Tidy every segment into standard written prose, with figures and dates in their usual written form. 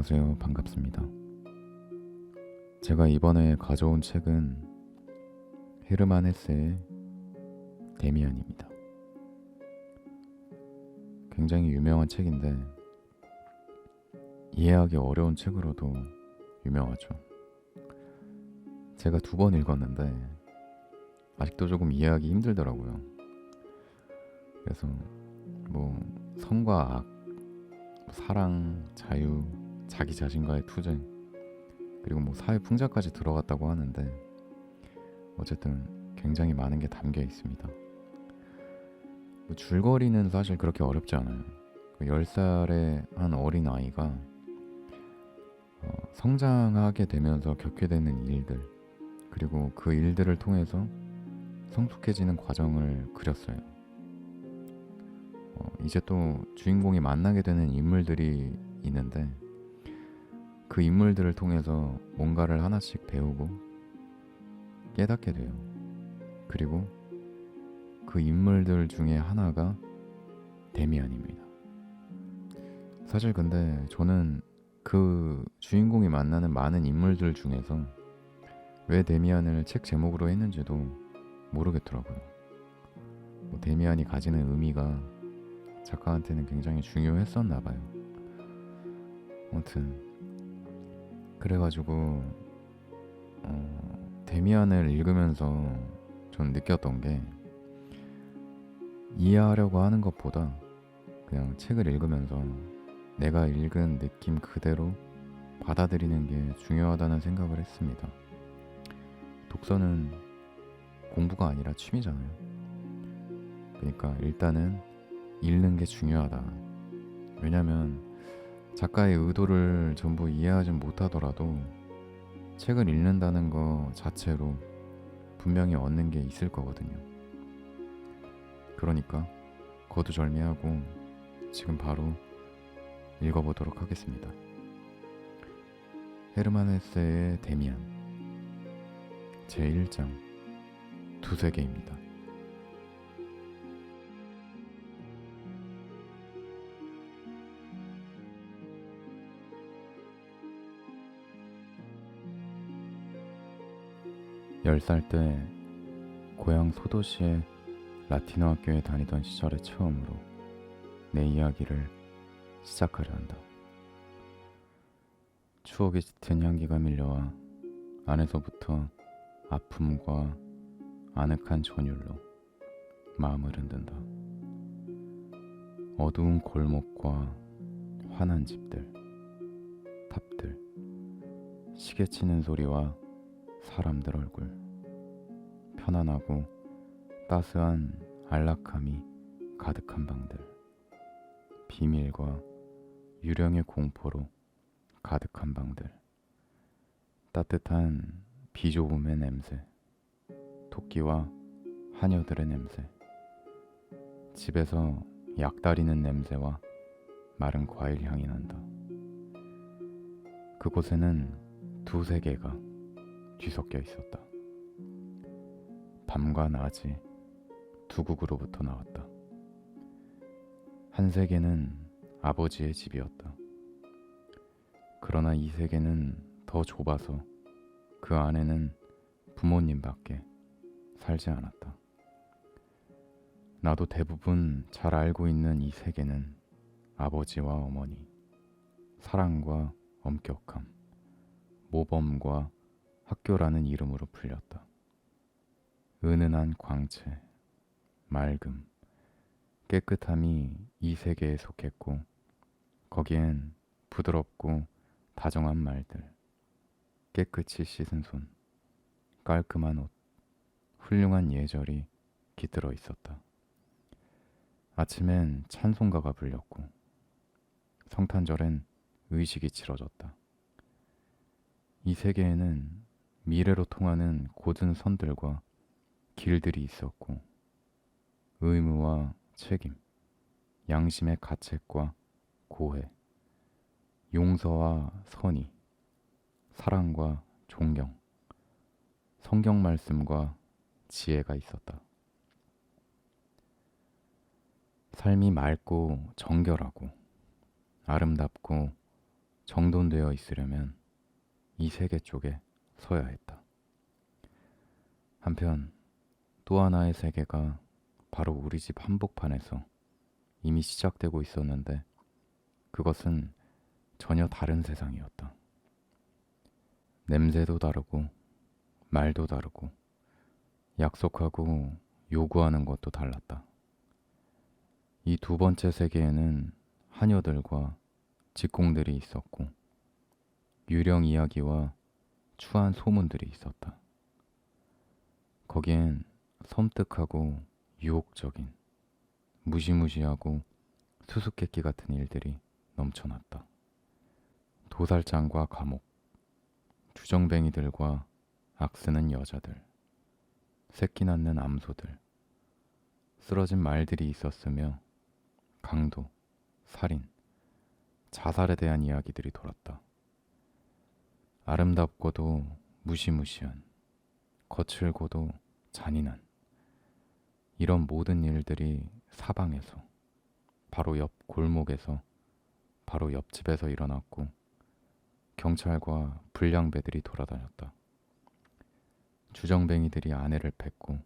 안녕하세요. 반갑습니다. 제가 이번에 가져온 책은 헤르만 헤세의 데미안입니다. 굉장히 유명한 책인데 이해하기 어려운 책으로도 유명하죠. 제가 2번 읽었는데 아직도 조금 이해하기 힘들더라고요. 그래서 선과 악, 사랑, 자유, 자기 자신과의 투쟁, 그리고 사회 풍자까지 들어갔다고 하는데 어쨌든 굉장히 많은 게 담겨 있습니다. 줄거리는 사실 그렇게 어렵지 않아요. 10살의 한 어린 아이가 성장하게 되면서 겪게 되는 일들, 그리고 그 일들을 통해서 성숙해지는 과정을 그렸어요. 이제 또 주인공이 만나게 되는 인물들이 있는데 그 인물들을 통해서 뭔가를 하나씩 배우고 깨닫게 돼요. 그리고 그 인물들 중에 하나가 데미안입니다. 사실 근데 저는 그 주인공이 만나는 많은 인물들 중에서 왜 데미안을 책 제목으로 했는지도 모르겠더라고요. 데미안이 가지는 의미가 작가한테는 굉장히 중요했었나 봐요. 아무튼 그래가지고 데미안을 읽으면서 전 느꼈던 게 이해하려고 하는 것보다 그냥 책을 읽으면서 내가 읽은 느낌 그대로 받아들이는 게 중요하다는 생각을 했습니다. 독서는 공부가 아니라 취미잖아요. 그러니까 일단은 읽는 게 중요하다. 왜냐면 작가의 의도를 전부 이해하진 못하더라도 책을 읽는다는 거 자체로 분명히 얻는 게 있을 거거든요. 그러니까 거두절미하고 지금 바로 읽어보도록 하겠습니다. 헤르만 헤세의 데미안 제1장 두세계입니다. 열 살 때 고향 소도시의 라틴어 학교에 다니던 시절의 처음으로 내 이야기를 시작하려 한다. 추억이 짙은 향기가 밀려와 안에서부터 아픔과 아늑한 전율로 마음을 흔든다. 어두운 골목과 환한 집들, 탑들, 시계 치는 소리와 사람들 얼굴, 편안하고 따스한 안락함이 가득한 방들, 비밀과 유령의 공포로 가득한 방들, 따뜻한 비조음의 냄새, 토끼와 하녀들의 냄새, 집에서 약 다리는 냄새와 마른 과일 향이 난다. 그곳에는 두 세계가 뒤섞여 있었다. 밤과 낮이 두 국으로부터 나왔다. 한 세계는 아버지의 집이었다. 그러나 이 세계는 더 좁아서 그 안에는 부모님밖에 살지 않았다. 나도 대부분 잘 알고 있는 이 세계는 아버지와 어머니, 사랑과 엄격함, 모범과 학교라는 이름으로 불렸다. 은은한 광채, 맑음, 깨끗함이 이 세계에 속했고 거기엔 부드럽고 다정한 말들, 깨끗이 씻은 손, 깔끔한 옷, 훌륭한 예절이 깃들어 있었다. 아침엔 찬송가가 불렸고 성탄절엔 의식이 치러졌다. 이 세계에는 미래로 통하는 곧은 선들과 길들이 있었고 의무와 책임, 양심의 가책과 고해, 용서와 선의, 사랑과 존경, 성경 말씀과 지혜가 있었다. 삶이 맑고 정결하고 아름답고 정돈되어 있으려면 이 세계 쪽에 서야 했다. 한편 또 하나의 세계가 바로 우리 집 한복판에서 이미 시작되고 있었는데 그것은 전혀 다른 세상이었다. 냄새도 다르고 말도 다르고 약속하고 요구하는 것도 달랐다. 이 두 번째 세계에는 하녀들과 직공들이 있었고 유령 이야기와 추한 소문들이 있었다. 거기엔 섬뜩하고 유혹적인 무시무시하고 수수께끼 같은 일들이 넘쳐났다. 도살장과 감옥, 주정뱅이들과 악쓰는 여자들, 새끼 낳는 암소들, 쓰러진 말들이 있었으며 강도, 살인, 자살에 대한 이야기들이 돌았다. 아름답고도 무시무시한, 거칠고도 잔인한 이런 모든 일들이 사방에서, 바로 옆 골목에서, 바로 옆집에서 일어났고 경찰과 불량배들이 돌아다녔다. 주정뱅이들이 아내를 팼고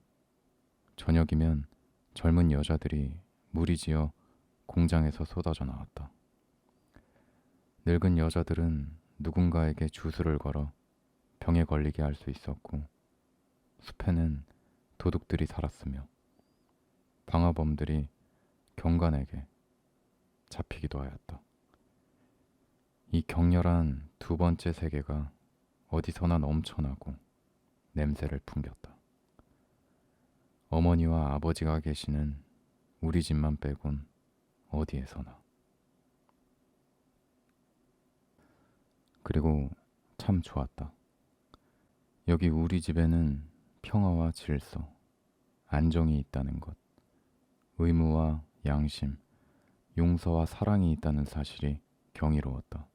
저녁이면 젊은 여자들이 무리지어 공장에서 쏟아져 나왔다. 늙은 여자들은 누군가에게 주술을 걸어 병에 걸리게 할 수 있었고 숲에는 도둑들이 살았으며 방화범들이 경관에게 잡히기도 하였다. 이 격렬한 두 번째 세계가 어디서나 넘쳐나고 냄새를 풍겼다. 어머니와 아버지가 계시는 우리 집만 빼곤 어디에서나. 그리고 참 좋았다. 여기 우리 집에는 평화와 질서, 안정이 있다는 것, 의무와 양심, 용서와 사랑이 있다는 사실이 경이로웠다.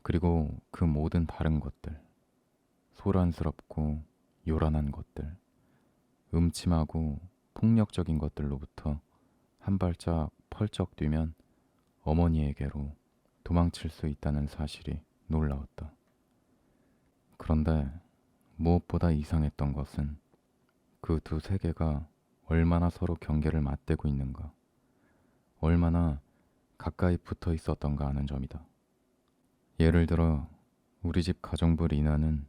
그리고 그 모든 다른 것들, 소란스럽고 요란한 것들, 음침하고 폭력적인 것들로부터 한 발짝 펄쩍 뛰면 어머니에게로 도망칠 수 있다는 사실이 놀라웠다. 그런데 무엇보다 이상했던 것은 그 두 세계가 얼마나 서로 경계를 맞대고 있는가, 얼마나 가까이 붙어 있었던가 하는 점이다. 예를 들어 우리 집 가정부 리나는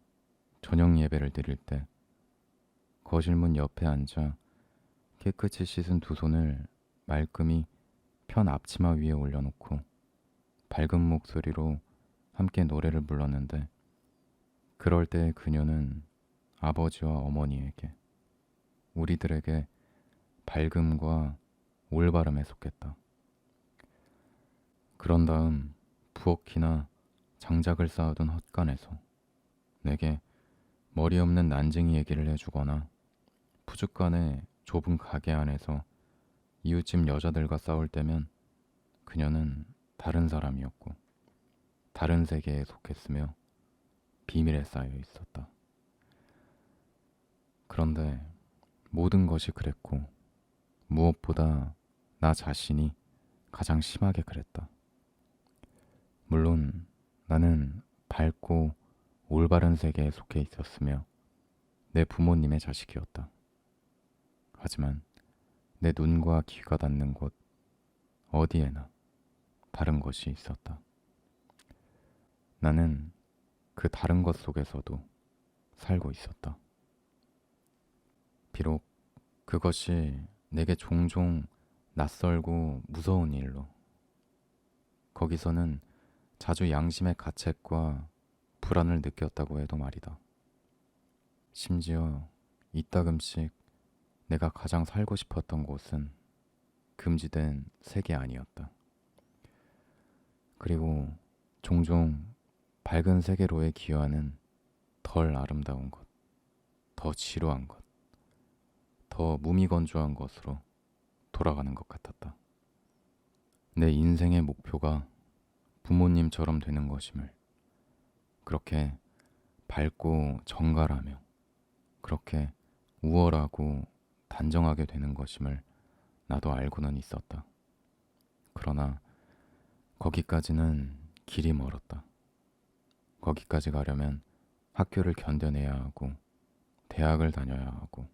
저녁 예배를 드릴 때 거실문 옆에 앉아 깨끗이 씻은 두 손을 말끔히 편 앞치마 위에 올려놓고 밝은 목소리로 함께 노래를 불렀는데 그럴 때 그녀는 아버지와 어머니에게 우리들에게 밝음과 올바름에 속했다. 그런 다음 부엌이나 장작을 쌓아둔 헛간에서 내게 머리 없는 난쟁이 얘기를 해주거나 푸줏간의 좁은 가게 안에서 이웃집 여자들과 싸울 때면 그녀는 다른 사람이었고 다른 세계에 속했으며 비밀에 쌓여 있었다. 그런데 모든 것이 그랬고 무엇보다 나 자신이 가장 심하게 그랬다. 물론 나는 밝고 올바른 세계에 속해 있었으며 내 부모님의 자식이었다. 하지만 내 눈과 귀가 닿는 곳 어디에나 다른 것이 있었다. 나는 그 다른 것 속에서도 살고 있었다. 비록 그것이 내게 종종 낯설고 무서운 일로 거기서는 자주 양심의 가책과 불안을 느꼈다고 해도 말이다. 심지어 이따금씩 내가 가장 살고 싶었던 곳은 금지된 세계 아니었다. 그리고 종종 밝은 세계로의 기여하는 덜 아름다운 것, 더 지루한 것, 더 무미건조한 것으로 돌아가는 것 같았다. 내 인생의 목표가 부모님처럼 되는 것임을, 그렇게 밝고 정갈하며 그렇게 우월하고 단정하게 되는 것임을 나도 알고는 있었다. 그러나 거기까지는 길이 멀었다. 거기까지 가려면 학교를 견뎌내야 하고 대학을 다녀야 하고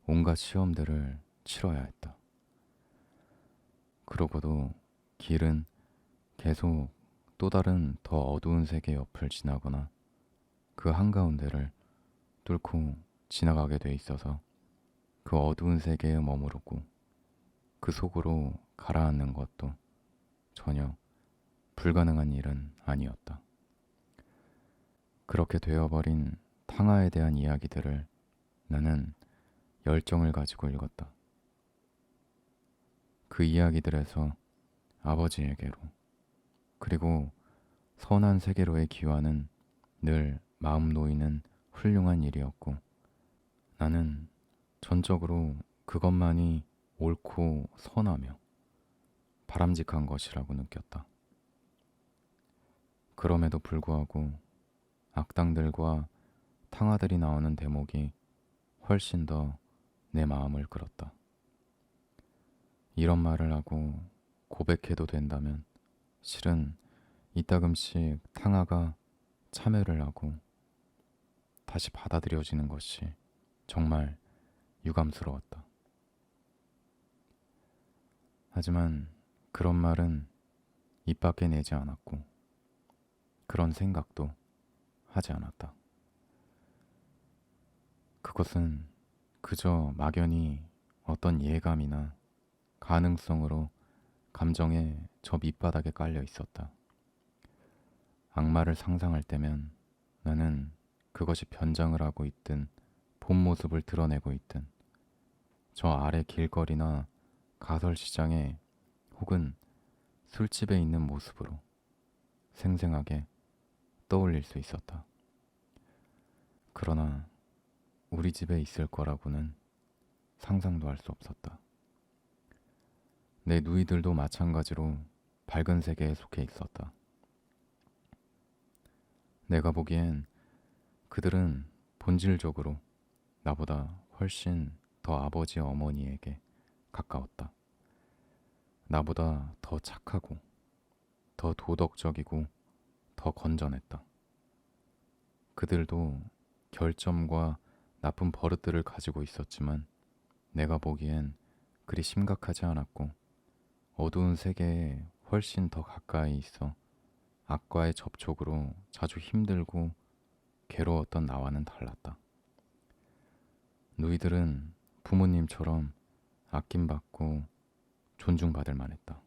온갖 시험들을 치러야 했다. 그러고도 길은 계속 또 다른 더 어두운 세계 옆을 지나거나 그 한가운데를 뚫고 지나가게 돼 있어서 그 어두운 세계에 머무르고 그 속으로 가라앉는 것도 전혀 불가능한 일은 아니었다. 그렇게 되어버린 탕하에 대한 이야기들을 나는 열정을 가지고 읽었다. 그 이야기들에서 아버지에게로 그리고 선한 세계로의 귀환은 늘 마음 놓이는 훌륭한 일이었고 나는 전적으로 그것만이 옳고 선하며 바람직한 것이라고 느꼈다. 그럼에도 불구하고 악당들과 탕아들이 나오는 대목이 훨씬 더 내 마음을 끌었다. 이런 말을 하고 고백해도 된다면 실은 이따금씩 탕아가 참여를 하고 다시 받아들여지는 것이 정말 유감스러웠다. 하지만 그런 말은 입 밖에 내지 않았고 그런 생각도 하지 않았다. 그것은 그저 막연히 어떤 예감이나 가능성으로 감정의 저 밑바닥에 깔려 있었다. 악마를 상상할 때면 나는 그것이 변장을 하고 있든 본 모습을 드러내고 있든 저 아래 길거리나 가설시장에 혹은 술집에 있는 모습으로 생생하게 떠올릴 수 있었다. 그러나 우리 집에 있을 거라고는 상상도 할 수 없었다. 내 누이들도 마찬가지로 밝은 세계에 속해 있었다. 내가 보기엔 그들은 본질적으로 나보다 훨씬 더 아버지 어머니에게 가까웠다. 나보다 더 착하고 더 도덕적이고 더 건전했다. 그들도 결점과 나쁜 버릇들을 가지고 있었지만 내가 보기엔 그리 심각하지 않았고 어두운 세계에 훨씬 더 가까이 있어 악과의 접촉으로 자주 힘들고 괴로웠던 나와는 달랐다. 누이들은 부모님처럼 아낌받고 존중받을 만했다.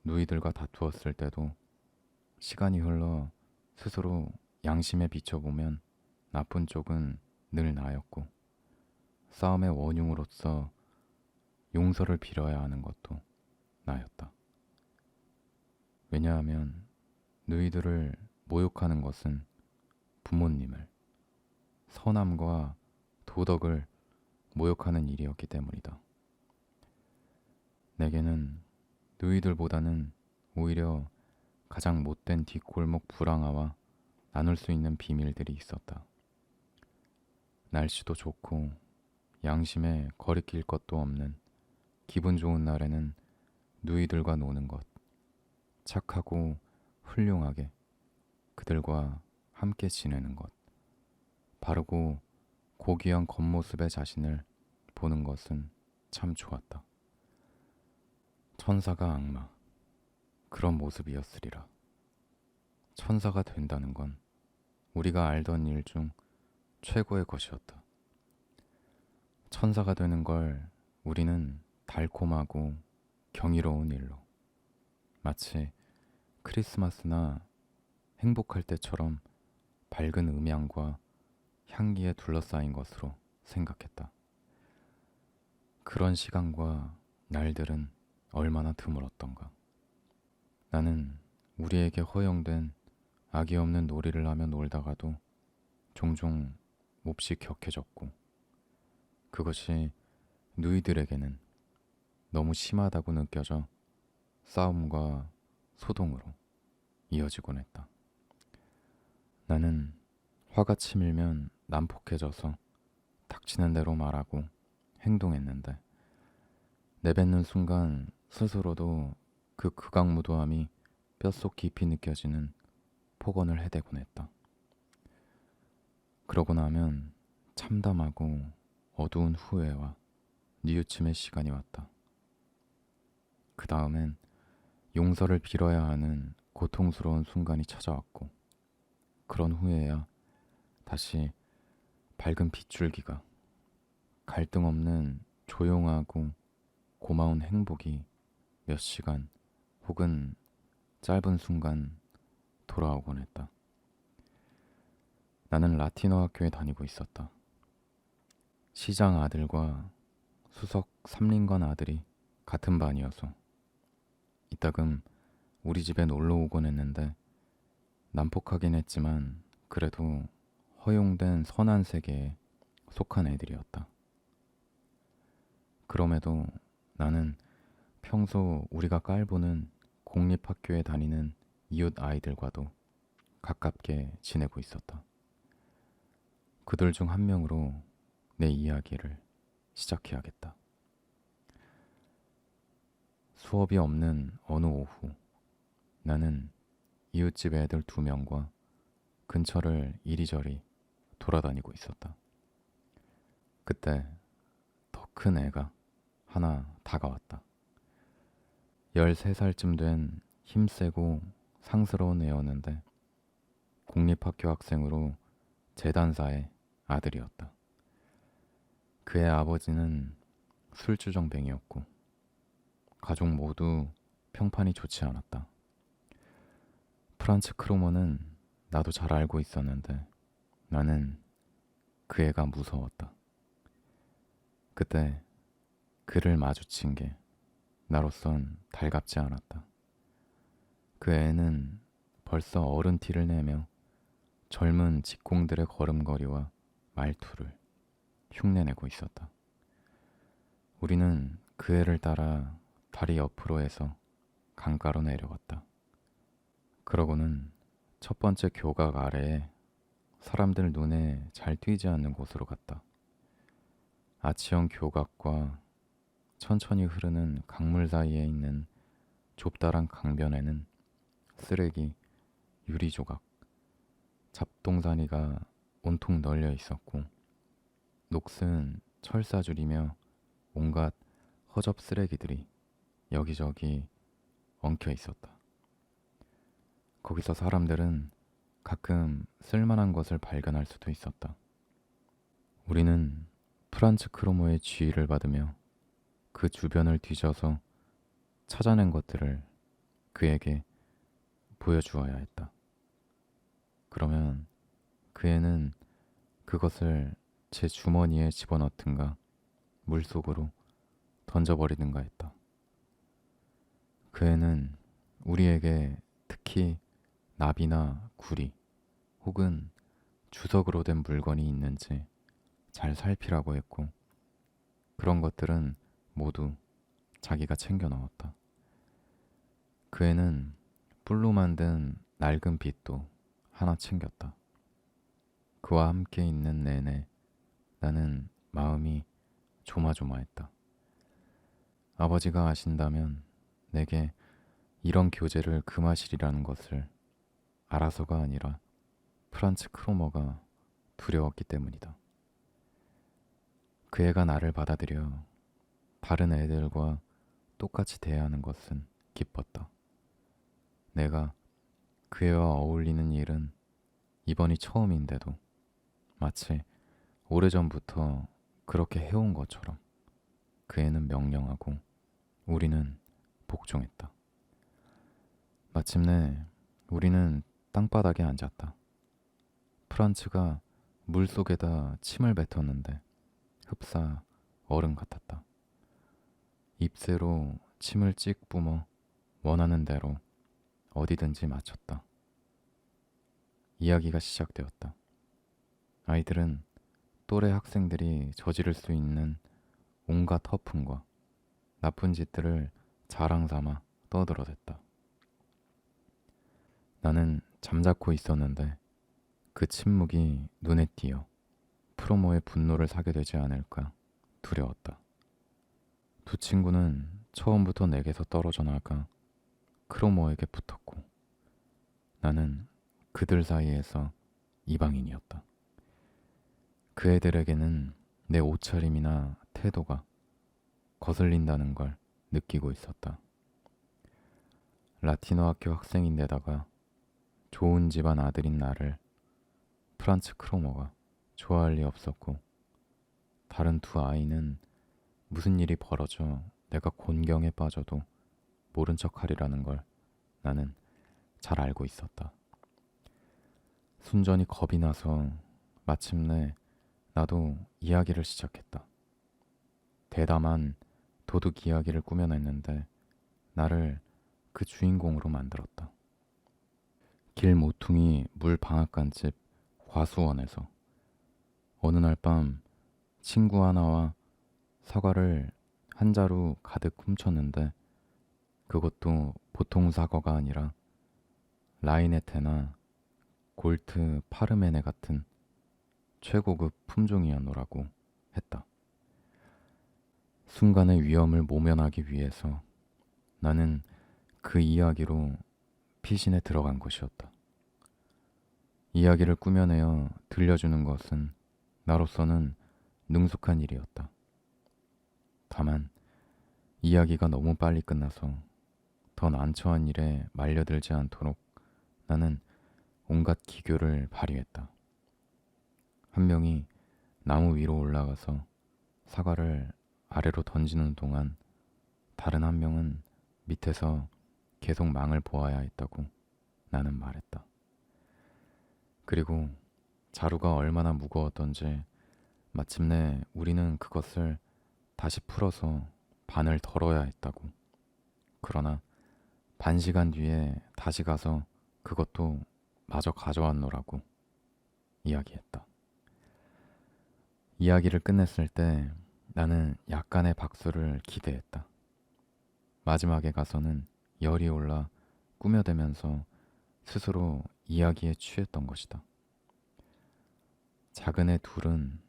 누이들과 다투었을 때도 시간이 흘러 스스로 양심에 비춰보면 나쁜 쪽은 늘 나였고 싸움의 원흉으로서 용서를 빌어야 하는 것도 나였다. 왜냐하면 누이들을 모욕하는 것은 부모님을, 선함과 도덕을 모욕하는 일이었기 때문이다. 내게는 누이들보다는 오히려 가장 못된 뒷골목 불황아와 나눌 수 있는 비밀들이 있었다. 날씨도 좋고 양심에 거리낄 것도 없는 기분 좋은 날에는 누이들과 노는 것, 착하고 훌륭하게 그들과 함께 지내는 것, 바르고 고귀한 겉모습의 자신을 보는 것은 참 좋았다. 천사가 악마, 그런 모습이었으리라. 천사가 된다는 건 우리가 알던 일 중 최고의 것이었다. 천사가 되는 걸 우리는 달콤하고 경이로운 일로, 마치 크리스마스나 행복할 때처럼 밝은 음향과 향기에 둘러싸인 것으로 생각했다. 그런 시간과 날들은 얼마나 드물었던가. 나는 우리에게 허용된 악이 없는 놀이를 하며 놀다가도 종종 몹시 격해졌고 그것이 누이들에게는 너무 심하다고 느껴져 싸움과 소동으로 이어지곤 했다. 나는 화가 치밀면 난폭해져서 닥치는 대로 말하고 행동했는데 내뱉는 순간 스스로도 그 극악무도함이 뼛속 깊이 느껴지는 폭언을 해대곤 했다. 그러고 나면 참담하고 어두운 후회와 뉘우침의 시간이 왔다. 그 다음엔 용서를 빌어야 하는 고통스러운 순간이 찾아왔고, 그런 후에야 다시 밝은 빗줄기가, 갈등 없는 조용하고 고마운 행복이 몇 시간 혹은 짧은 순간 돌아오곤 했다. 나는 라틴어 학교에 다니고 있었다. 시장 아들과 수석 삼림관 아들이 같은 반이어서 이따금 우리 집에 놀러 오곤 했는데, 난폭하긴 했지만 그래도 허용된 선한 세계에 속한 애들이었다. 그럼에도 나는 평소 우리가 깔보는 공립학교에 다니는 이웃 아이들과도 가깝게 지내고 있었다. 그들 중 한 명으로 내 이야기를 시작해야겠다. 수업이 없는 어느 오후, 나는 이웃집 애들 2명과 근처를 이리저리 돌아다니고 있었다. 그때 더 큰 애가 하나 다가왔다. 13살쯤 된 힘세고 상스러운 애였는데 공립학교 학생으로 재단사의 아들이었다. 그의 아버지는 술주정뱅이였고 가족 모두 평판이 좋지 않았다. 프란츠 크로머는 나도 잘 알고 있었는데 나는 그 애가 무서웠다. 그때 그를 마주친 게 나로선 달갑지 않았다. 그 애는 벌써 어른 티를 내며 젊은 직공들의 걸음걸이와 말투를 흉내내고 있었다. 우리는 그 애를 따라 다리 옆으로 해서 강가로 내려갔다. 그러고는 첫 번째 교각 아래에 사람들 눈에 잘 띄지 않는 곳으로 갔다. 아치형 교각과 천천히 흐르는 강물 사이에 있는 좁다란 강변에는 쓰레기, 유리 조각, 잡동사니가 온통 널려 있었고 녹슨 철사줄이며 온갖 허접 쓰레기들이 여기저기 엉켜 있었다. 거기서 사람들은 가끔 쓸만한 것을 발견할 수도 있었다. 우리는 프란츠 크로모의 지휘를 받으며 그 주변을 뒤져서 찾아낸 것들을 그에게 보여주어야 했다. 그러면 그 애는 그것을 제 주머니에 집어넣든가 물속으로 던져버리든가 했다. 그 애는 우리에게 특히 나비나 구리 혹은 주석으로 된 물건이 있는지 잘 살피라고 했고 그런 것들은 모두 자기가 챙겨 넣었다. 그 애는 뿔로 만든 낡은 빗도 하나 챙겼다. 그와 함께 있는 내내 나는 마음이 조마조마했다. 아버지가 아신다면 내게 이런 교제를 금하시리라는 것을 알아서가 아니라 프란츠 크로머가 두려웠기 때문이다. 그 애가 나를 받아들여 다른 애들과 똑같이 대하는 것은 기뻤다. 내가 그 애와 어울리는 일은 이번이 처음인데도 마치 오래전부터 그렇게 해온 것처럼 그 애는 명령하고 우리는 복종했다. 마침내 우리는 땅바닥에 앉았다. 프란츠가 물속에다 침을 뱉었는데 흡사 얼음 같았다. 입새로 침을 찍 뿜어 원하는 대로 어디든지 맞췄다. 이야기가 시작되었다. 아이들은 또래 학생들이 저지를 수 있는 온갖 허풍과 나쁜 짓들을 자랑 삼아 떠들어댔다. 나는 잠자코 있었는데 그 침묵이 눈에 띄어 프로모의 분노를 사게 되지 않을까 두려웠다. 두 친구는 처음부터 내게서 떨어져 나가 크로모에게 붙었고 나는 그들 사이에서 이방인이었다. 그 애들에게는 내 옷차림이나 태도가 거슬린다는 걸 느끼고 있었다. 라티노 학교 학생인데다가 좋은 집안 아들인 나를 프란츠 크로머가 좋아할 리 없었고, 다른 두 아이는 무슨 일이 벌어져 내가 곤경에 빠져도 모른 척하리라는 걸 나는 잘 알고 있었다. 순전히 겁이 나서 마침내 나도 이야기를 시작했다. 대담한 도둑 이야기를 꾸며냈는데 나를 그 주인공으로 만들었다. 길 모퉁이 물 방앗간집 과수원에서 어느 날 밤 친구 하나와 사과를 한 자루 가득 훔쳤는데, 그것도 보통 사과가 아니라 라이네테나 골트 파르메네 같은 최고급 품종이었노라고 했다. 순간의 위험을 모면하기 위해서 나는 그 이야기로 피신에 들어간 것이었다. 이야기를 꾸며내어 들려주는 것은 나로서는 능숙한 일이었다. 다만 이야기가 너무 빨리 끝나서 더 난처한 일에 말려들지 않도록 나는 온갖 기교를 발휘했다. 한 명이 나무 위로 올라가서 사과를 아래로 던지는 동안 다른 한 명은 밑에서 계속 망을 보아야 했다고 나는 말했다. 그리고 자루가 얼마나 무거웠던지 마침내 우리는 그것을 다시 풀어서 반을 덜어야 했다고. 그러나 반 시간 뒤에 다시 가서 그것도 마저 가져왔노라고 이야기했다. 이야기를 끝냈을 때 나는 약간의 박수를 기대했다. 마지막에 가서는 열이 올라 꾸며대면서 스스로 이야기에 취했던 것이다. 작은 애 둘은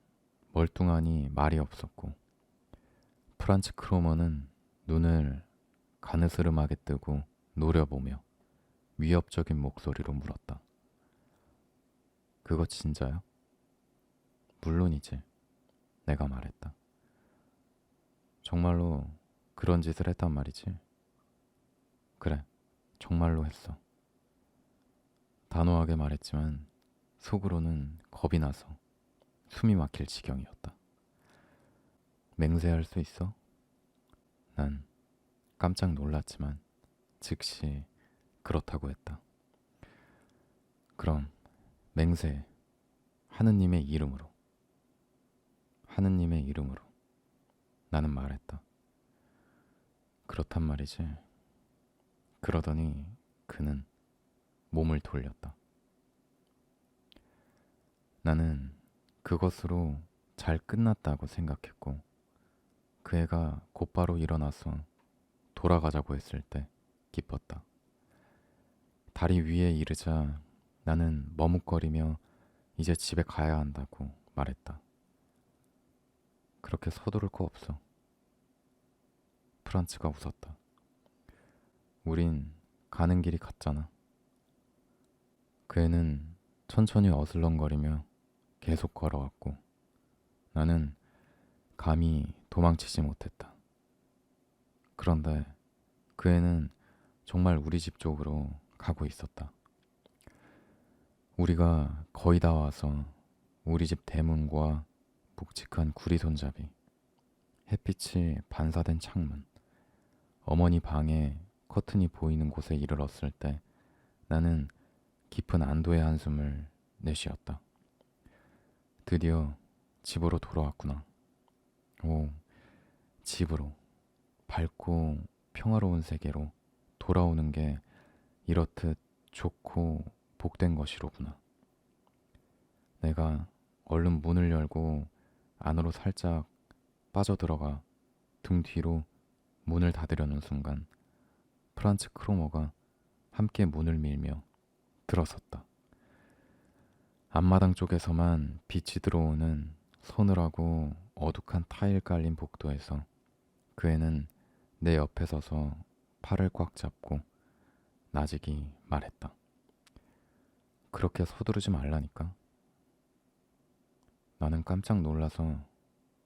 멀뚱하니 말이 없었고, 프란츠 크로머는 눈을 가느스름하게 뜨고 노려보며 위협적인 목소리로 물었다. 그거 진짜야? 물론이지, 내가 말했다. 정말로 그런 짓을 했단 말이지? 그래, 정말로 했어. 단호하게 말했지만 속으로는 겁이 나서 숨이 막힐 지경이었다. 맹세할 수 있어? 난 깜짝 놀랐지만 즉시 그렇다고 했다. 그럼 맹세해. 하느님의 이름으로. 하느님의 이름으로. 나는 말했다. 그렇단 말이지. 그러더니 그는 몸을 돌렸다. 나는 그것으로 잘 끝났다고 생각했고, 그 애가 곧바로 일어나서 돌아가자고 했을 때 기뻤다. 다리 위에 이르자 나는 머뭇거리며 이제 집에 가야 한다고 말했다. 그렇게 서두를 거 없어. 프란츠가 웃었다. 우린 가는 길이 같잖아. 그 애는 천천히 어슬렁거리며 계속 걸어왔고 나는 감히 도망치지 못했다. 그런데 그 애는 정말 우리 집 쪽으로 가고 있었다. 우리가 거의 다 와서 우리 집 대문과 묵직한 구리 손잡이, 햇빛이 반사된 창문, 어머니 방에 커튼이 보이는 곳에 이르렀을 때 나는 깊은 안도의 한숨을 내쉬었다. 드디어 집으로 돌아왔구나. 오, 집으로, 밝고 평화로운 세계로 돌아오는 게 이렇듯 좋고 복된 것이로구나. 내가 얼른 문을 열고 안으로 살짝 빠져들어가 등 뒤로 문을 닫으려는 순간 프란츠 크로머가 함께 문을 밀며 들어섰다. 앞마당 쪽에서만 빛이 들어오는 서늘하고 어둑한 타일 깔린 복도에서 그 애는 내 옆에 서서 팔을 꽉 잡고 나직이 말했다. 그렇게 서두르지 말라니까. 나는 깜짝 놀라서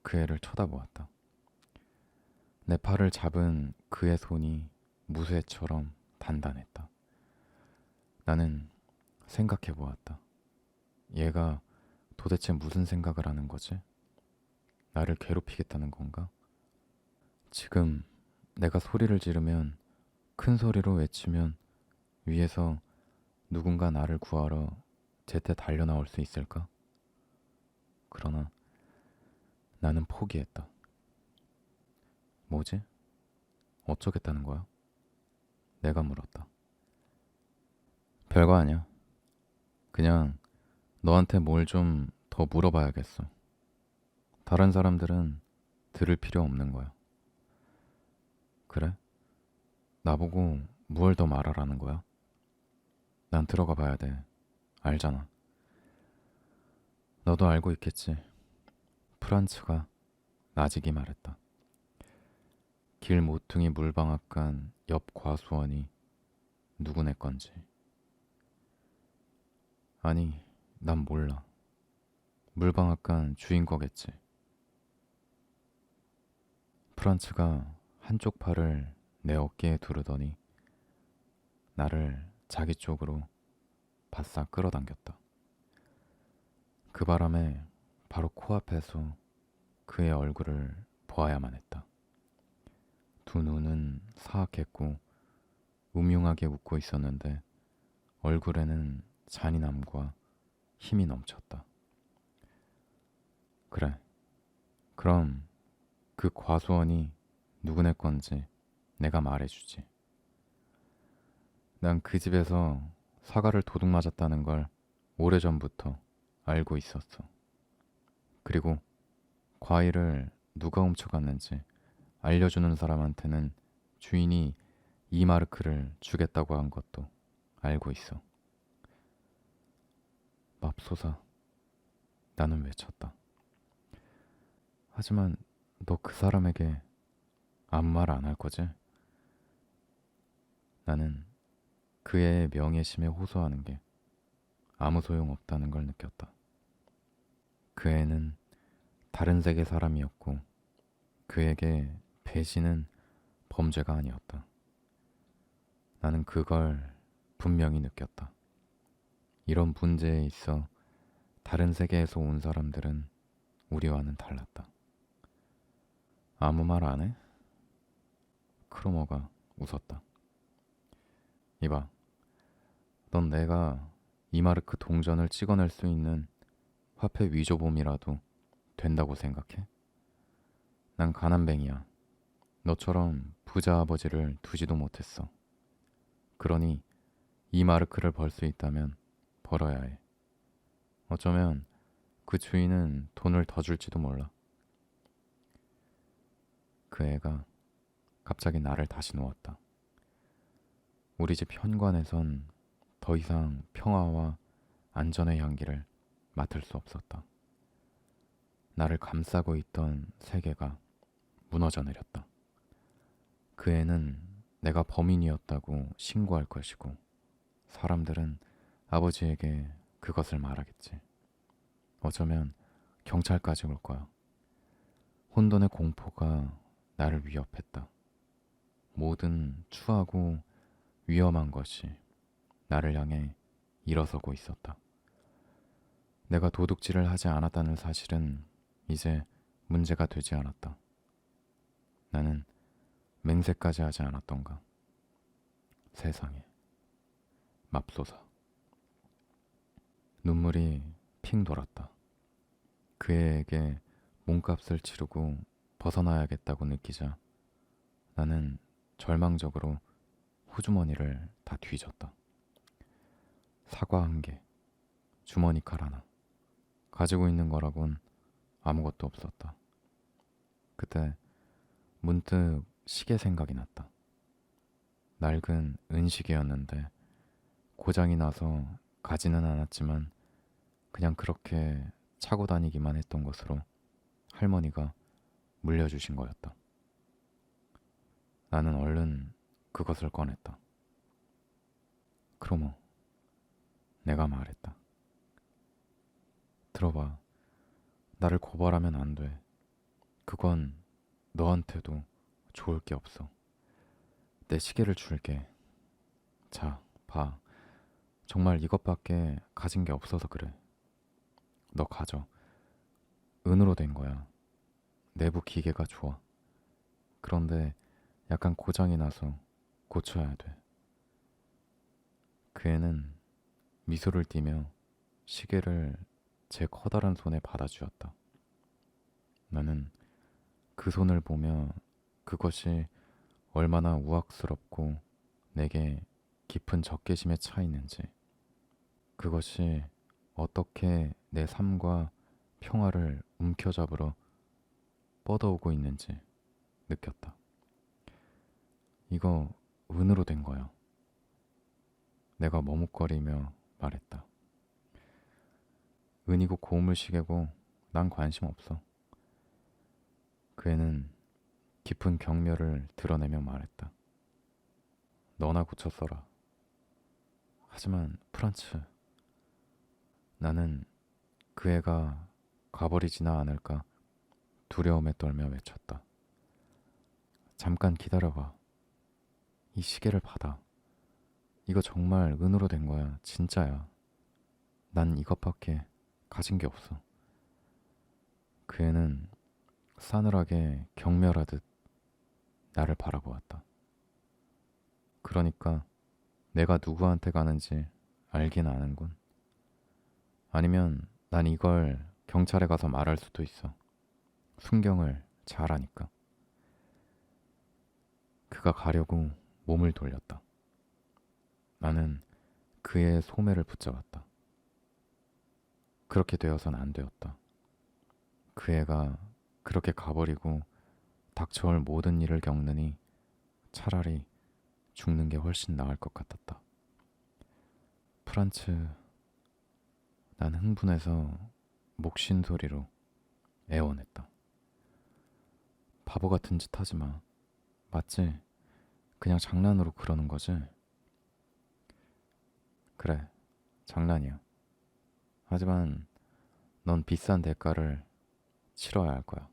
그 애를 쳐다보았다. 내 팔을 잡은 그의 손이 무쇠처럼 단단했다. 나는 생각해 보았다. 얘가 도대체 무슨 생각을 하는 거지? 나를 괴롭히겠다는 건가? 지금 내가 소리를 지르면, 큰 소리로 외치면 위에서 누군가 나를 구하러 제때 달려 나올 수 있을까? 그러나 나는 포기했다. 뭐지? 어쩌겠다는 거야? 내가 물었다. 별거 아니야. 그냥 너한테 뭘 좀 더 물어봐야겠어. 다른 사람들은 들을 필요 없는 거야. 그래? 나보고 뭘 더 말하라는 거야? 난 들어가 봐야 돼. 알잖아. 너도 알고 있겠지. 프란츠가 나직이 말했다. 길 모퉁이 물방앗간 옆 과수원이 누구네 건지. 아니, 난 몰라. 물방앗간 주인 거겠지. 프란츠가 한쪽 팔을 내 어깨에 두르더니 나를 자기 쪽으로 바싹 끌어당겼다. 그 바람에 바로 코앞에서 그의 얼굴을 보아야만 했다. 두 눈은 사악했고 음흉하게 웃고 있었는데 얼굴에는 잔인함과 힘이 넘쳤다. 그래, 그럼 그 과수원이 누구네 건지 내가 말해주지. 난 그 집에서 사과를 도둑 맞았다는 걸 오래전부터 알고 있었어. 그리고 과일을 누가 훔쳐갔는지 알려주는 사람한테는 주인이 2마르크를 주겠다고 한 것도 알고 있어. 맙소사, 나는 외쳤다. 하지만 너 그 사람에게 아무 말 안 할 거지? 나는 그 애의 명예심에 호소하는 게 아무 소용 없다는 걸 느꼈다. 그 애는 다른 세계 사람이었고 그에게 배신은 범죄가 아니었다. 나는 그걸 분명히 느꼈다. 이런 문제에 있어 다른 세계에서 온 사람들은 우리와는 달랐다. 아무 말 안 해? 크로머가 웃었다. 이봐, 넌 내가 이마르크 동전을 찍어낼 수 있는 화폐 위조범이라도 된다고 생각해? 난 가난뱅이야. 너처럼 부자 아버지를 두지도 못했어. 그러니 이마르크를 벌 수 있다면 벌어야 해. 어쩌면 그 주인은 돈을 더 줄지도 몰라. 그 애가 갑자기 나를 다시 놓았다. 우리 집 현관에선 더 이상 평화와 안전의 향기를 맡을 수 없었다. 나를 감싸고 있던 세계가 무너져 내렸다. 그 애는 내가 범인이었다고 신고할 것이고 사람들은 아버지에게 그것을 말하겠지. 어쩌면 경찰까지 올 거야. 혼돈의 공포가 나를 위협했다. 모든 추하고 위험한 것이 나를 향해 일어서고 있었다. 내가 도둑질을 하지 않았다는 사실은 이제 문제가 되지 않았다. 나는 맹세까지 하지 않았던가. 세상에, 맙소사. 눈물이 핑 돌았다. 그 애에게 몸값을 치르고 벗어나야겠다고 느끼자 나는 절망적으로 호주머니를 다 뒤졌다. 사과 한 개, 주머니 칼 하나. 가지고 있는 거라곤 아무것도 없었다. 그때 문득 시계 생각이 났다. 낡은 은시계였는데 고장이 나서 가지는 않았지만 그냥 그렇게 차고 다니기만 했던 것으로 할머니가 물려주신 거였다. 나는 얼른 그것을 꺼냈다. 크로모, 내가 말했다. 들어봐. 나를 고발하면 안 돼. 그건 너한테도 좋을 게 없어. 내 시계를 줄게. 자, 봐. 정말 이것밖에 가진 게 없어서 그래. 너 가져. 은으로 된 거야. 내부 기계가 좋아. 그런데 약간 고장이 나서 고쳐야 돼. 그 애는 미소를 띠며 시계를 제 커다란 손에 받아주었다. 나는 그 손을 보며 그것이 얼마나 우악스럽고 내게 깊은 적개심에 차 있는지, 그것이 어떻게 내 삶과 평화를 움켜잡으러 뻗어오고 있는지 느꼈다. 이거 은으로 된 거야. 내가 머뭇거리며 말했다. 은이고 고물 시계고 난 관심 없어. 그 애는 깊은 경멸을 드러내며 말했다. 너나 고쳐 써라. 하지만 프란츠, 나는 그 애가 가버리지나 않을까 두려움에 떨며 외쳤다. 잠깐 기다려봐. 이 시계를 받아. 이거 정말 은으로 된 거야. 진짜야. 난 이것밖에 가진 게 없어. 그 애는 싸늘하게 경멸하듯 나를 바라보았다. 그러니까 내가 누구한테 가는지 알긴 아는군. 아니면 난 이걸 경찰에 가서 말할 수도 있어. 순경을 잘하니까. 그가 가려고 몸을 돌렸다. 나는 그의 소매를 붙잡았다. 그렇게 되어선 안 되었다. 그 애가 그렇게 가버리고 닥쳐올 모든 일을 겪느니 차라리 죽는 게 훨씬 나을 것 같았다. 프란츠, 난 흥분해서 목쉰 소리로 애원했다. 바보 같은 짓 하지 마. 맞지? 그냥 장난으로 그러는 거지? 그래, 장난이야. 하지만 넌 비싼 대가를 치러야 할 거야.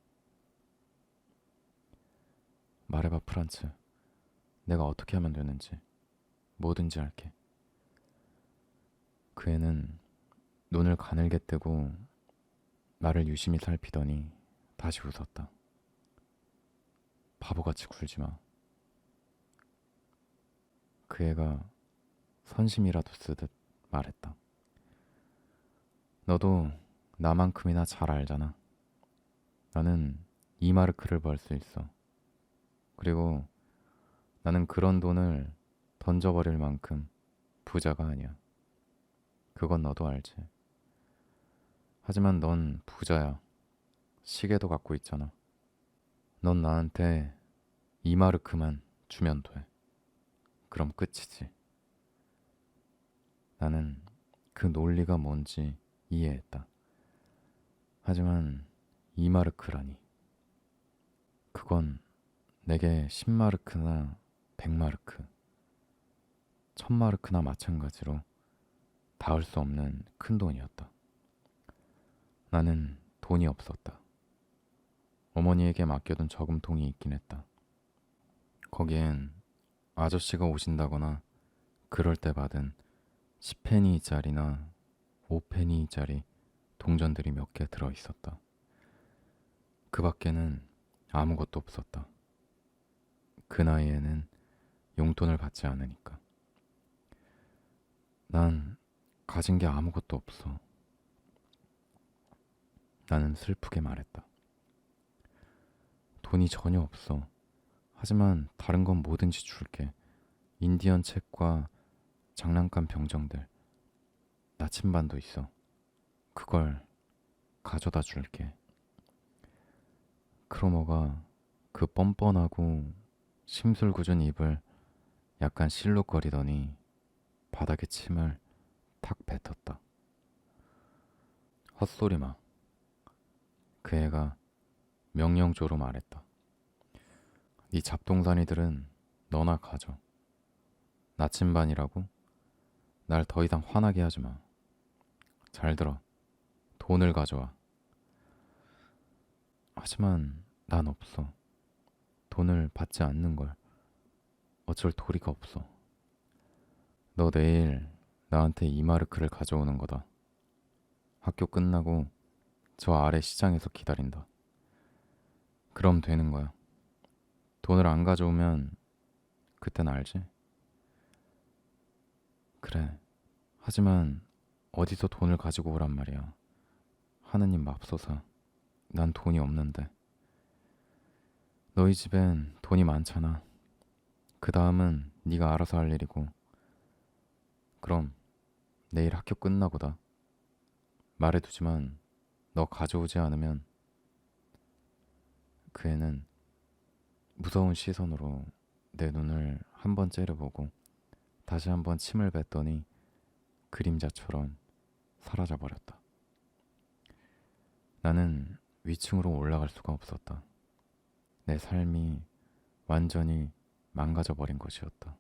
말해봐, 프란츠. 내가 어떻게 하면 되는지. 뭐든지 할게. 그 애는 눈을 가늘게 뜨고 나를 유심히 살피더니 다시 웃었다. 바보같이 굴지 마. 그 애가 선심이라도 쓰듯 말했다. 너도 나만큼이나 잘 알잖아. 나는 2마르크를 벌 수 있어. 그리고 나는 그런 돈을 던져버릴 만큼 부자가 아니야. 그건 너도 알지. 하지만 넌 부자야. 시계도 갖고 있잖아. 넌 나한테 2마르크만 주면 돼. 그럼 끝이지. 나는 그 논리가 뭔지 이해했다. 하지만 2마르크라니. 그건 내게 10마르크나 100마르크, 1000마르크나 마찬가지로 닿을 수 없는 큰 돈이었다. 나는 돈이 없었다. 어머니에게 맡겨둔 저금통이 있긴 했다. 거기엔 아저씨가 오신다거나 그럴 때 받은 10페니짜리나 5페니짜리 동전들이 몇 개 들어있었다. 그 밖에는 아무것도 없었다. 그 나이에는 용돈을 받지 않으니까. 난 가진 게 아무것도 없어. 나는 슬프게 말했다. 돈이 전혀 없어. 하지만 다른 건 뭐든지 줄게. 인디언 책과 장난감 병정들, 나침반도 있어. 그걸 가져다 줄게. 크로머가 그 뻔뻔하고 심술궂은 입을 약간 실룩거리더니 바닥에 침을 탁 뱉었다. 헛소리 마. 그 애가 명령조로 말했다. 네 잡동사니들은 너나 가져. 나침반이라고? 날 더 이상 화나게 하지 마. 잘 들어. 돈을 가져와. 하지만 난 없어. 돈을 받지 않는 걸 어쩔 도리가 없어. 너 내일 나한테 2마르크를 가져오는 거다. 학교 끝나고 저 아래 시장에서 기다린다. 그럼 되는 거야. 돈을 안 가져오면 그땐 알지? 그래. 하지만 어디서 돈을 가지고 오란 말이야. 하느님 맙소사. 난 돈이 없는데. 너희 집엔 돈이 많잖아. 그 다음은 네가 알아서 할 일이고. 그럼 내일 학교 끝나고다. 말해두지만 너 가져오지 않으면 그 애는 무서운 시선으로 내 눈을 한 번 째려보고 다시 한 번 침을 뱉더니 그림자처럼 사라져 버렸다. 나는 위층으로 올라갈 수가 없었다. 내 삶이 완전히 망가져 버린 것이었다.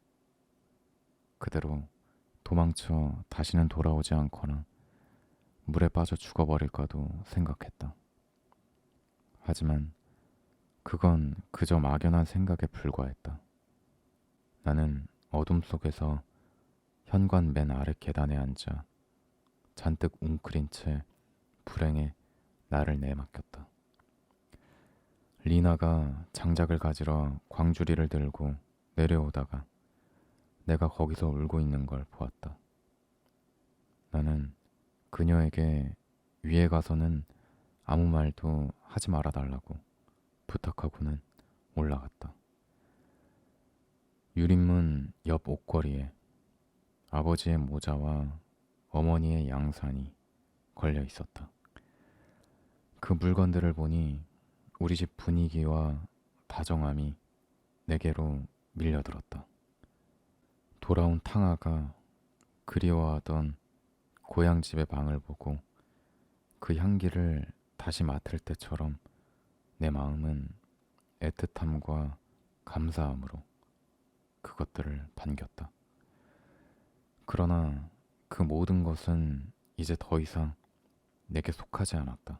그대로 도망쳐 다시는 돌아오지 않거나 물에 빠져 죽어버릴까도 생각했다. 하지만 그건 그저 막연한 생각에 불과했다. 나는 어둠 속에서 현관 맨 아래 계단에 앉아 잔뜩 웅크린 채 불행에 나를 내맡겼다. 리나가 장작을 가지러 광주리를 들고 내려오다가 내가 거기서 울고 있는 걸 보았다. 나는 그녀에게 위에 가서는 아무 말도 하지 말아달라고 부탁하고는 올라갔다. 유림문 옆 옷걸이에 아버지의 모자와 어머니의 양산이 걸려 있었다. 그 물건들을 보니 우리 집 분위기와 다정함이 내게로 밀려들었다. 돌아온 탕아가 그리워하던 고향집의 방을 보고 그 향기를 다시 맡을 때처럼 내 마음은 애틋함과 감사함으로 그것들을 반겼다. 그러나 그 모든 것은 이제 더 이상 내게 속하지 않았다.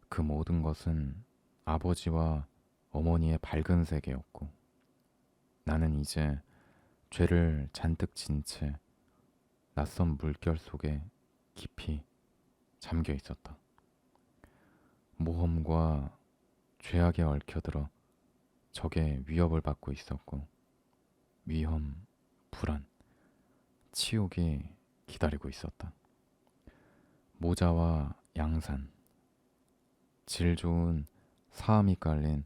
그 모든 것은 아버지와 어머니의 밝은 세계였고 나는 이제 죄를 잔뜩 진 채 낯선 물결 속에 깊이 잠겨 있었다. 모험과 죄악에 얽혀들어 적의 위협을 받고 있었고 위험, 불안, 치욕이 기다리고 있었다. 모자와 양산, 질 좋은 사암이 깔린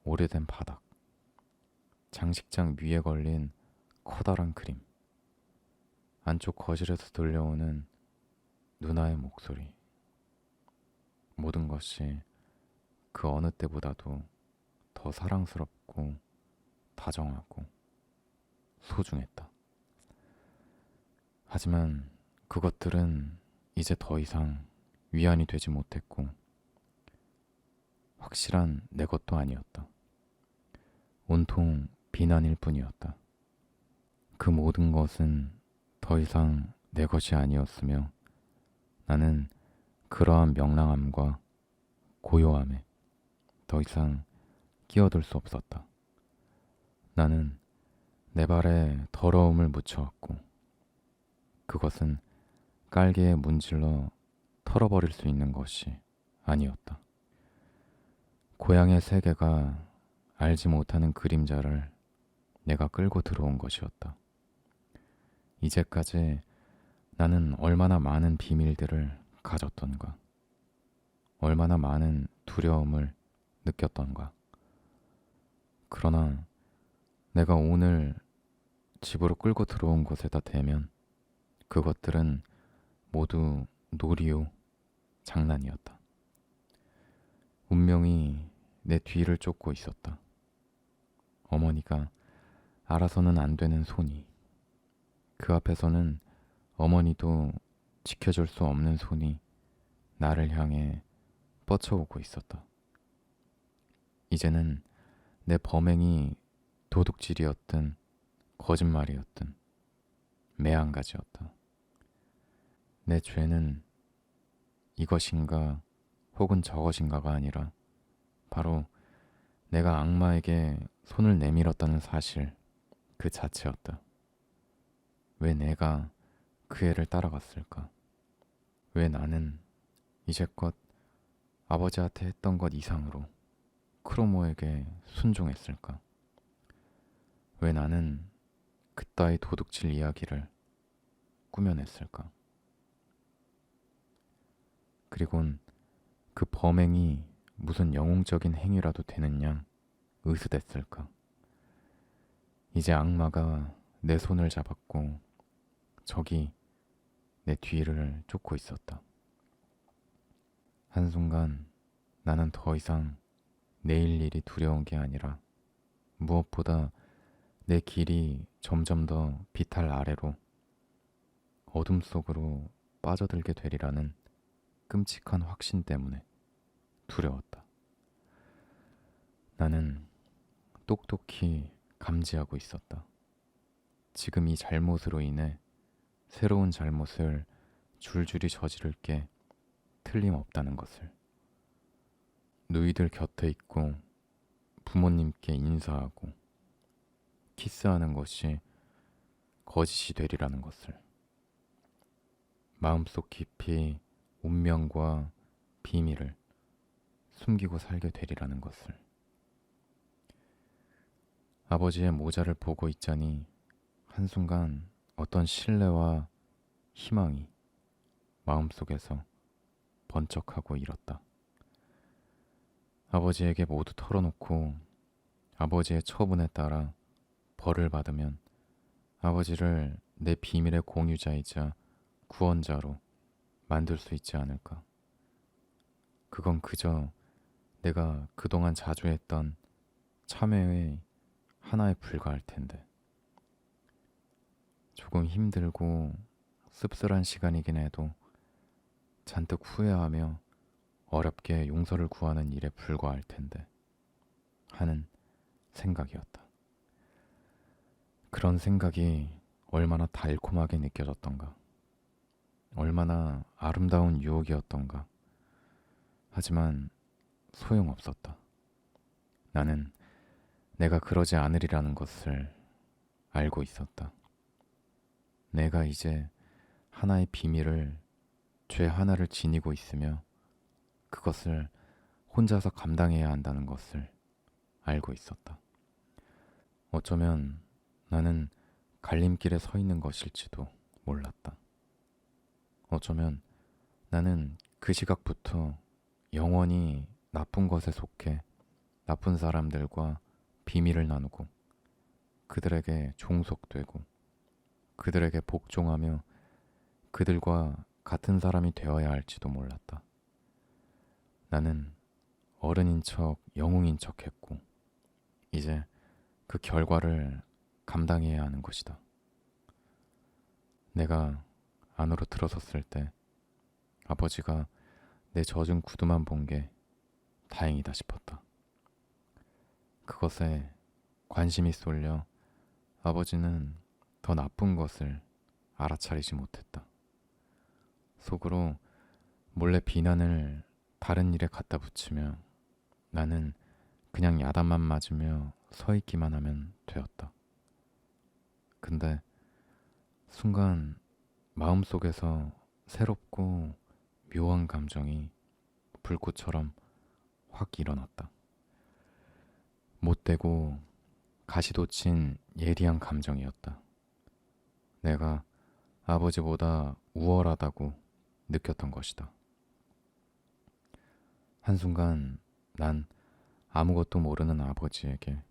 오래된 바닥, 장식장 위에 걸린 커다란 그림, 안쪽 거실에서 들려오는 누나의 목소리. 모든 것이 그 어느 때보다도 더 사랑스럽고 다정하고 소중했다. 하지만 그것들은 이제 더 이상 위안이 되지 못했고 확실한 내 것도 아니었다. 온통 비난일 뿐이었다. 그 모든 것은 더 이상 내 것이 아니었으며 나는 그러한 명랑함과 고요함에 더 이상 끼어들 수 없었다. 나는 내 발에 더러움을 묻혀왔고 그것은 깔개에 문질러 털어버릴 수 있는 것이 아니었다. 고향의 세계가 알지 못하는 그림자를 내가 끌고 들어온 것이었다. 이제까지 나는 얼마나 많은 비밀들을 가졌던가, 얼마나 많은 두려움을 느꼈던가. 그러나 내가 오늘 집으로 끌고 들어온 곳에다 대면 그것들은 모두 놀이요, 장난이었다. 운명이 내 뒤를 쫓고 있었다. 어머니가 알아서는 안 되는 손이, 그 앞에서는 어머니도 지켜줄 수 없는 손이 나를 향해 뻗쳐오고 있었다. 이제는 내 범행이 도둑질이었든 거짓말이었든 매한가지였다. 내 죄는 이것인가 혹은 저것인가가 아니라 바로 내가 악마에게 손을 내밀었다는 사실 그 자체였다. 왜 내가 그 애를 따라갔을까? 왜 나는 이제껏 아버지한테 했던 것 이상으로 크로모에게 순종했을까? 왜 나는 그따위 도둑질 이야기를 꾸며냈을까? 그리곤 그 범행이 무슨 영웅적인 행위라도 되는 양 의수됐을까? 이제 악마가 내 손을 잡았고 적이 내 뒤를 쫓고 있었다. 한순간 나는 더 이상 내일 일이 두려운 게 아니라 무엇보다 내 길이 점점 더 비탈 아래로 어둠 속으로 빠져들게 되리라는 끔찍한 확신 때문에 두려웠다. 나는 똑똑히 감지하고 있었다. 지금 이 잘못으로 인해 새로운 잘못을 줄줄이 저지를 게 틀림없다는 것을. 누이들 곁에 있고 부모님께 인사하고 키스하는 것이 거짓이 되리라는 것을. 마음속 깊이 운명과 비밀을 숨기고 살게 되리라는 것을. 아버지의 모자를 보고 있자니 한순간 어떤 신뢰와 희망이 마음속에서 번쩍하고 일었다. 아버지에게 모두 털어놓고 아버지의 처분에 따라 벌을 받으면 아버지를 내 비밀의 공유자이자 구원자로 만들 수 있지 않을까. 그건 그저 내가 그동안 자주 했던 참회의 하나에 불과할 텐데. 조금 힘들고 씁쓸한 시간이긴 해도 잔뜩 후회하며 어렵게 용서를 구하는 일에 불과할 텐데 하는 생각이었다. 그런 생각이 얼마나 달콤하게 느껴졌던가. 얼마나 아름다운 유혹이었던가. 하지만 소용없었다. 나는 내가 그러지 않으리라는 것을 알고 있었다. 내가 이제 하나의 비밀을, 죄 하나를 지니고 있으며 그것을 혼자서 감당해야 한다는 것을 알고 있었다. 어쩌면 나는 갈림길에 서 있는 것일지도 몰랐다. 어쩌면 나는 그 시각부터 영원히 나쁜 것에 속해 나쁜 사람들과 비밀을 나누고 그들에게 종속되고 그들에게 복종하며 그들과 같은 사람이 되어야 할지도 몰랐다. 나는 어른인 척 영웅인 척 했고 이제 그 결과를 감당해야 하는 것이다. 내가 안으로 들어섰을 때 아버지가 내 젖은 구두만 본 게 다행이다 싶었다. 그것에 관심이 쏠려 아버지는 더 나쁜 것을 알아차리지 못했다. 속으로 몰래 비난을 다른 일에 갖다 붙이며 나는 그냥 야단만 맞으며 서 있기만 하면 되었다. 근데 순간 마음속에서 새롭고 묘한 감정이 불꽃처럼 확 일어났다. 못되고 가시돋친 예리한 감정이었다. 내가 아버지보다 우월하다고 느꼈던 것이다. 한순간 난 아무것도 모르는 아버지에게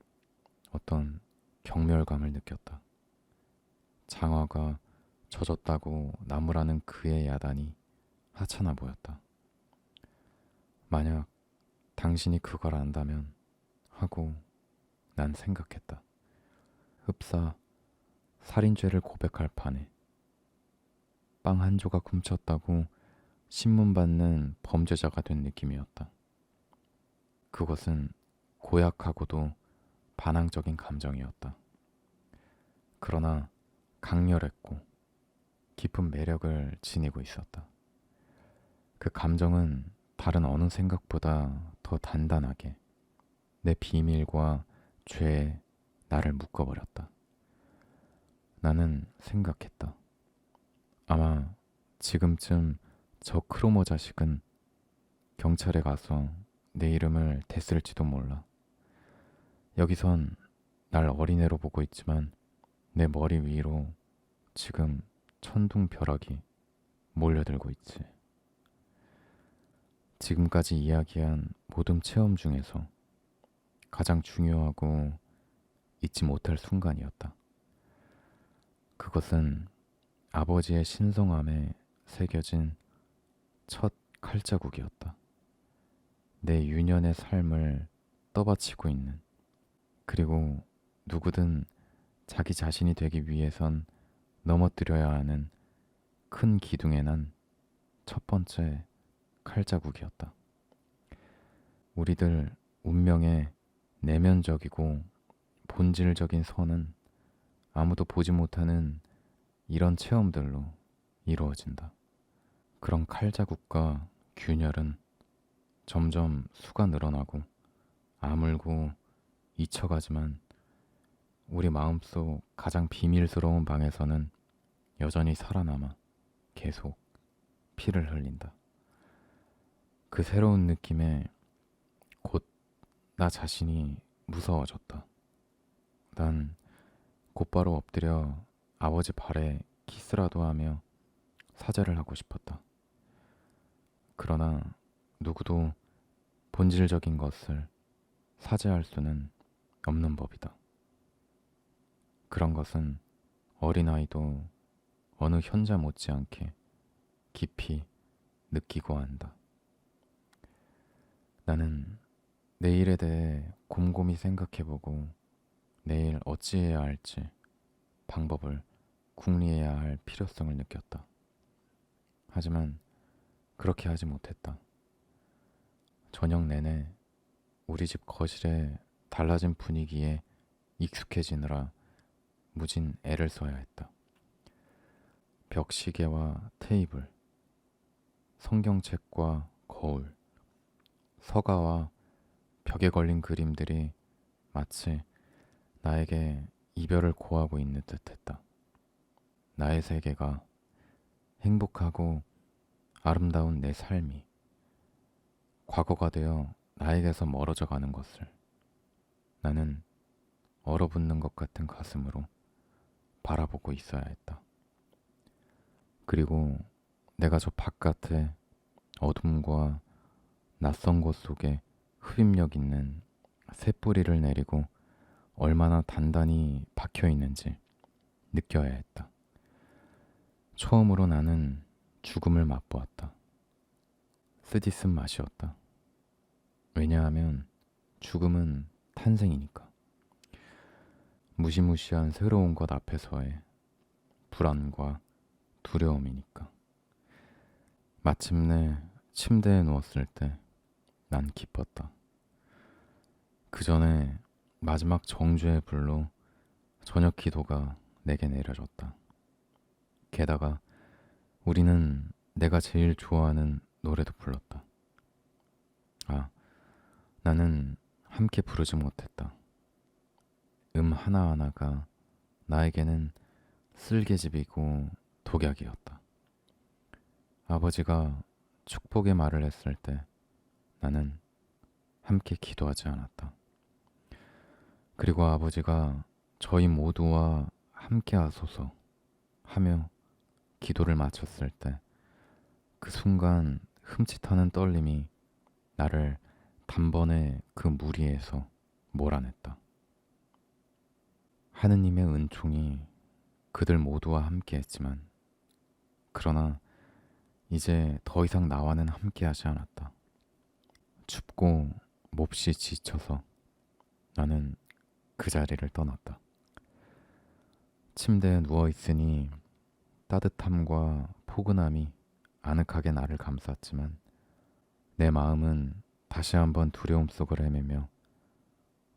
어떤 경멸감을 느꼈다. 장화가 젖었다고 나무라는 그의 야단이 하찮아 보였다. 만약 당신이 그걸 안다면 하고 난 생각했다. 흡사 살인죄를 고백할 판에 빵 한 조각 훔쳤다고 신문 받는 범죄자가 된 느낌이었다. 그것은 고약하고도 반항적인 감정이었다. 그러나 강렬했고 깊은 매력을 지니고 있었다. 그 감정은 다른 어느 생각보다 더 단단하게 내 비밀과 죄에 나를 묶어버렸다. 나는 생각했다. 아마 지금쯤 저 크로모 자식은 경찰에 가서 내 이름을 댔을지도 몰라. 여기선 날 어린애로 보고 있지만 내 머리 위로 지금 천둥벼락이 몰려들고 있지. 지금까지 이야기한 모든 체험 중에서 가장 중요하고 잊지 못할 순간이었다. 그것은 아버지의 신성함에 새겨진 첫 칼자국이었다. 내 유년의 삶을 떠받치고 있는, 그리고 누구든 자기 자신이 되기 위해선 넘어뜨려야 하는 큰 기둥에 난 첫 번째 칼자국이었다. 우리들 운명의 내면적이고 본질적인 선은 아무도 보지 못하는 이런 체험들로 이루어진다. 그런 칼자국과 균열은 점점 수가 늘어나고 아물고 잊혀가지만 우리 마음속 가장 비밀스러운 방에서는 여전히 살아남아 계속 피를 흘린다. 그 새로운 느낌에 곧 나 자신이 무서워졌다. 난 곧바로 엎드려 아버지 발에 키스라도 하며 사죄를 하고 싶었다. 그러나 누구도 본질적인 것을 사죄할 수는 없는 법이다. 그런 것은 어린아이도 어느 현자 못지않게 깊이 느끼고 한다. 나는 내일에 대해 곰곰이 생각해보고 내일 어찌해야 할지 방법을 궁리해야 할 필요성을 느꼈다. 하지만 그렇게 하지 못했다. 저녁 내내 우리 집 거실에 달라진 분위기에 익숙해지느라 무진 애를 써야 했다. 벽시계와 테이블, 성경책과 거울, 서가와 벽에 걸린 그림들이 마치 나에게 이별을 고하고 있는 듯했다. 나의 세계가, 행복하고 아름다운 내 삶이 과거가 되어 나에게서 멀어져 가는 것을 나는 얼어붙는 것 같은 가슴으로 바라보고 있어야 했다. 그리고 내가 저 바깥에 어둠과 낯선 곳 속에 흡입력 있는 새뿌리를 내리고 얼마나 단단히 박혀 있는지 느껴야 했다. 처음으로 나는 죽음을 맛보았다. 쓰디쓴 맛이었다. 왜냐하면 죽음은 탄생이니까. 무시무시한 새로운 것 앞에서의 불안과 두려움이니까. 마침내 침대에 누웠을 때 난 기뻤다. 그 전에 마지막 정주의 불로 저녁 기도가 내게 내려졌다. 게다가 우리는 내가 제일 좋아하는 노래도 불렀다. 아, 나는 함께 부르지 못했다. 하나하나가 나에게는 쓸개집이고 독약이었다. 아버지가 축복의 말을 했을 때 나는 함께 기도하지 않았다. 그리고 아버지가 저희 모두와 함께 하소서 하며 기도를 마쳤을 때 그 순간 흠칫하는 떨림이 나를 단번에 그 무리에서 몰아냈다. 하느님의 은총이 그들 모두와 함께 했지만 그러나 이제 더 이상 나와는 함께 하지 않았다. 춥고 몹시 지쳐서 나는 그 자리를 떠났다. 침대에 누워있으니 따뜻함과 포근함이 아늑하게 나를 감쌌지만 내 마음은 다시 한번 두려움 속을 헤매며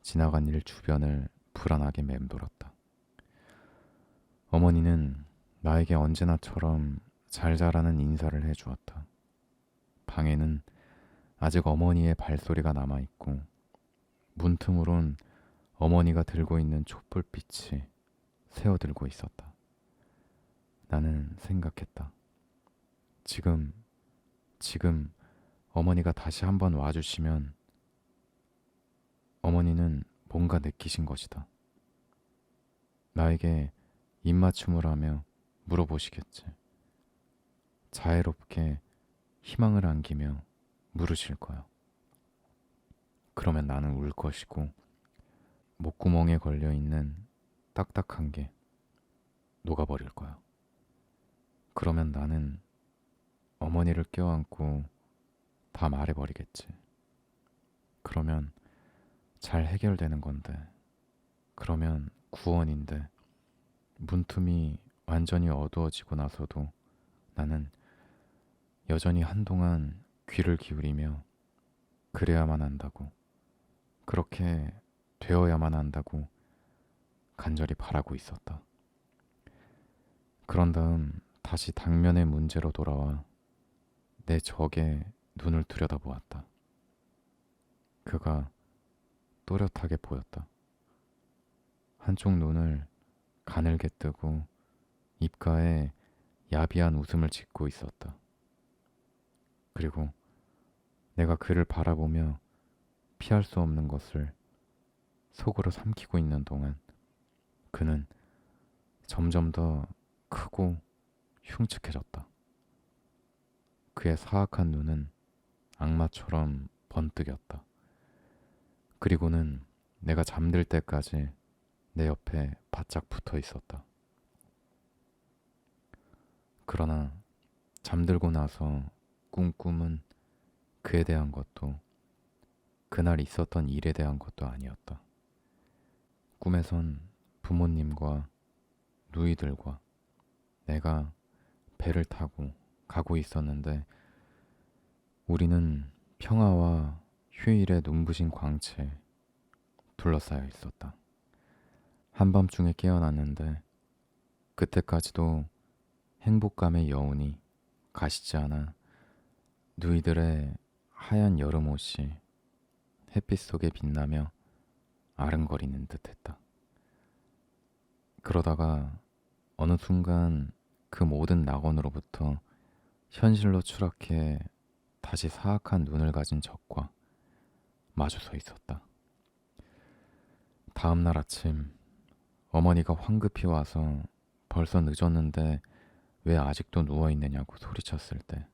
지나간 일 주변을 불안하게 맴돌았다. 어머니는 나에게 언제나처럼 잘 자라는 인사를 해주었다. 방에는 아직 어머니의 발소리가 남아있고 문틈으론 어머니가 들고 있는 촛불빛이 새어들고 있었다. 나는 생각했다. 지금, 지금 어머니가 다시 한번 와주시면 어머니는 뭔가 느끼신 것이다. 나에게 입맞춤을 하며 물어보시겠지. 자애롭게 희망을 안기며 물으실 거야. 그러면 나는 울 것이고 목구멍에 걸려있는 딱딱한 게 녹아버릴 거야. 그러면 나는 어머니를 껴안고 다 말해버리겠지. 그러면 잘 해결되는 건데, 그러면 구원인데, 문틈이 완전히 어두워지고 나서도 나는 여전히 한동안 귀를 기울이며 그래야만 한다고, 그렇게 되어야만 한다고 간절히 바라고 있었다. 그런 다음 다시 당면의 문제로 돌아와 내 적의 눈을 들여다보았다. 그가 또렷하게 보였다. 한쪽 눈을 가늘게 뜨고 입가에 야비한 웃음을 짓고 있었다. 그리고 내가 그를 바라보며 피할 수 없는 것을 속으로 삼키고 있는 동안 그는 점점 더 크고 흉측해졌다. 그의 사악한 눈은 악마처럼 번뜩였다. 그리고는 내가 잠들 때까지 내 옆에 바짝 붙어 있었다. 그러나 잠들고 나서 꾼 꿈은 그에 대한 것도 그날 있었던 일에 대한 것도 아니었다. 꿈에선 부모님과 누이들과 내가 배를 타고 가고 있었는데 우리는 평화와 휴일의 눈부신 광채에 둘러싸여 있었다. 한밤중에 깨어났는데 그때까지도 행복감의 여운이 가시지 않아 누이들의 하얀 여름옷이 햇빛 속에 빛나며 아른거리는 듯했다. 그러다가 어느 순간 그 모든 낙원으로부터 현실로 추락해 다시 사악한 눈을 가진 적과 마주 서 있었다. 다음 날 아침 어머니가 황급히 와서 벌써 늦었는데 왜 아직도 누워있느냐고 소리쳤을 때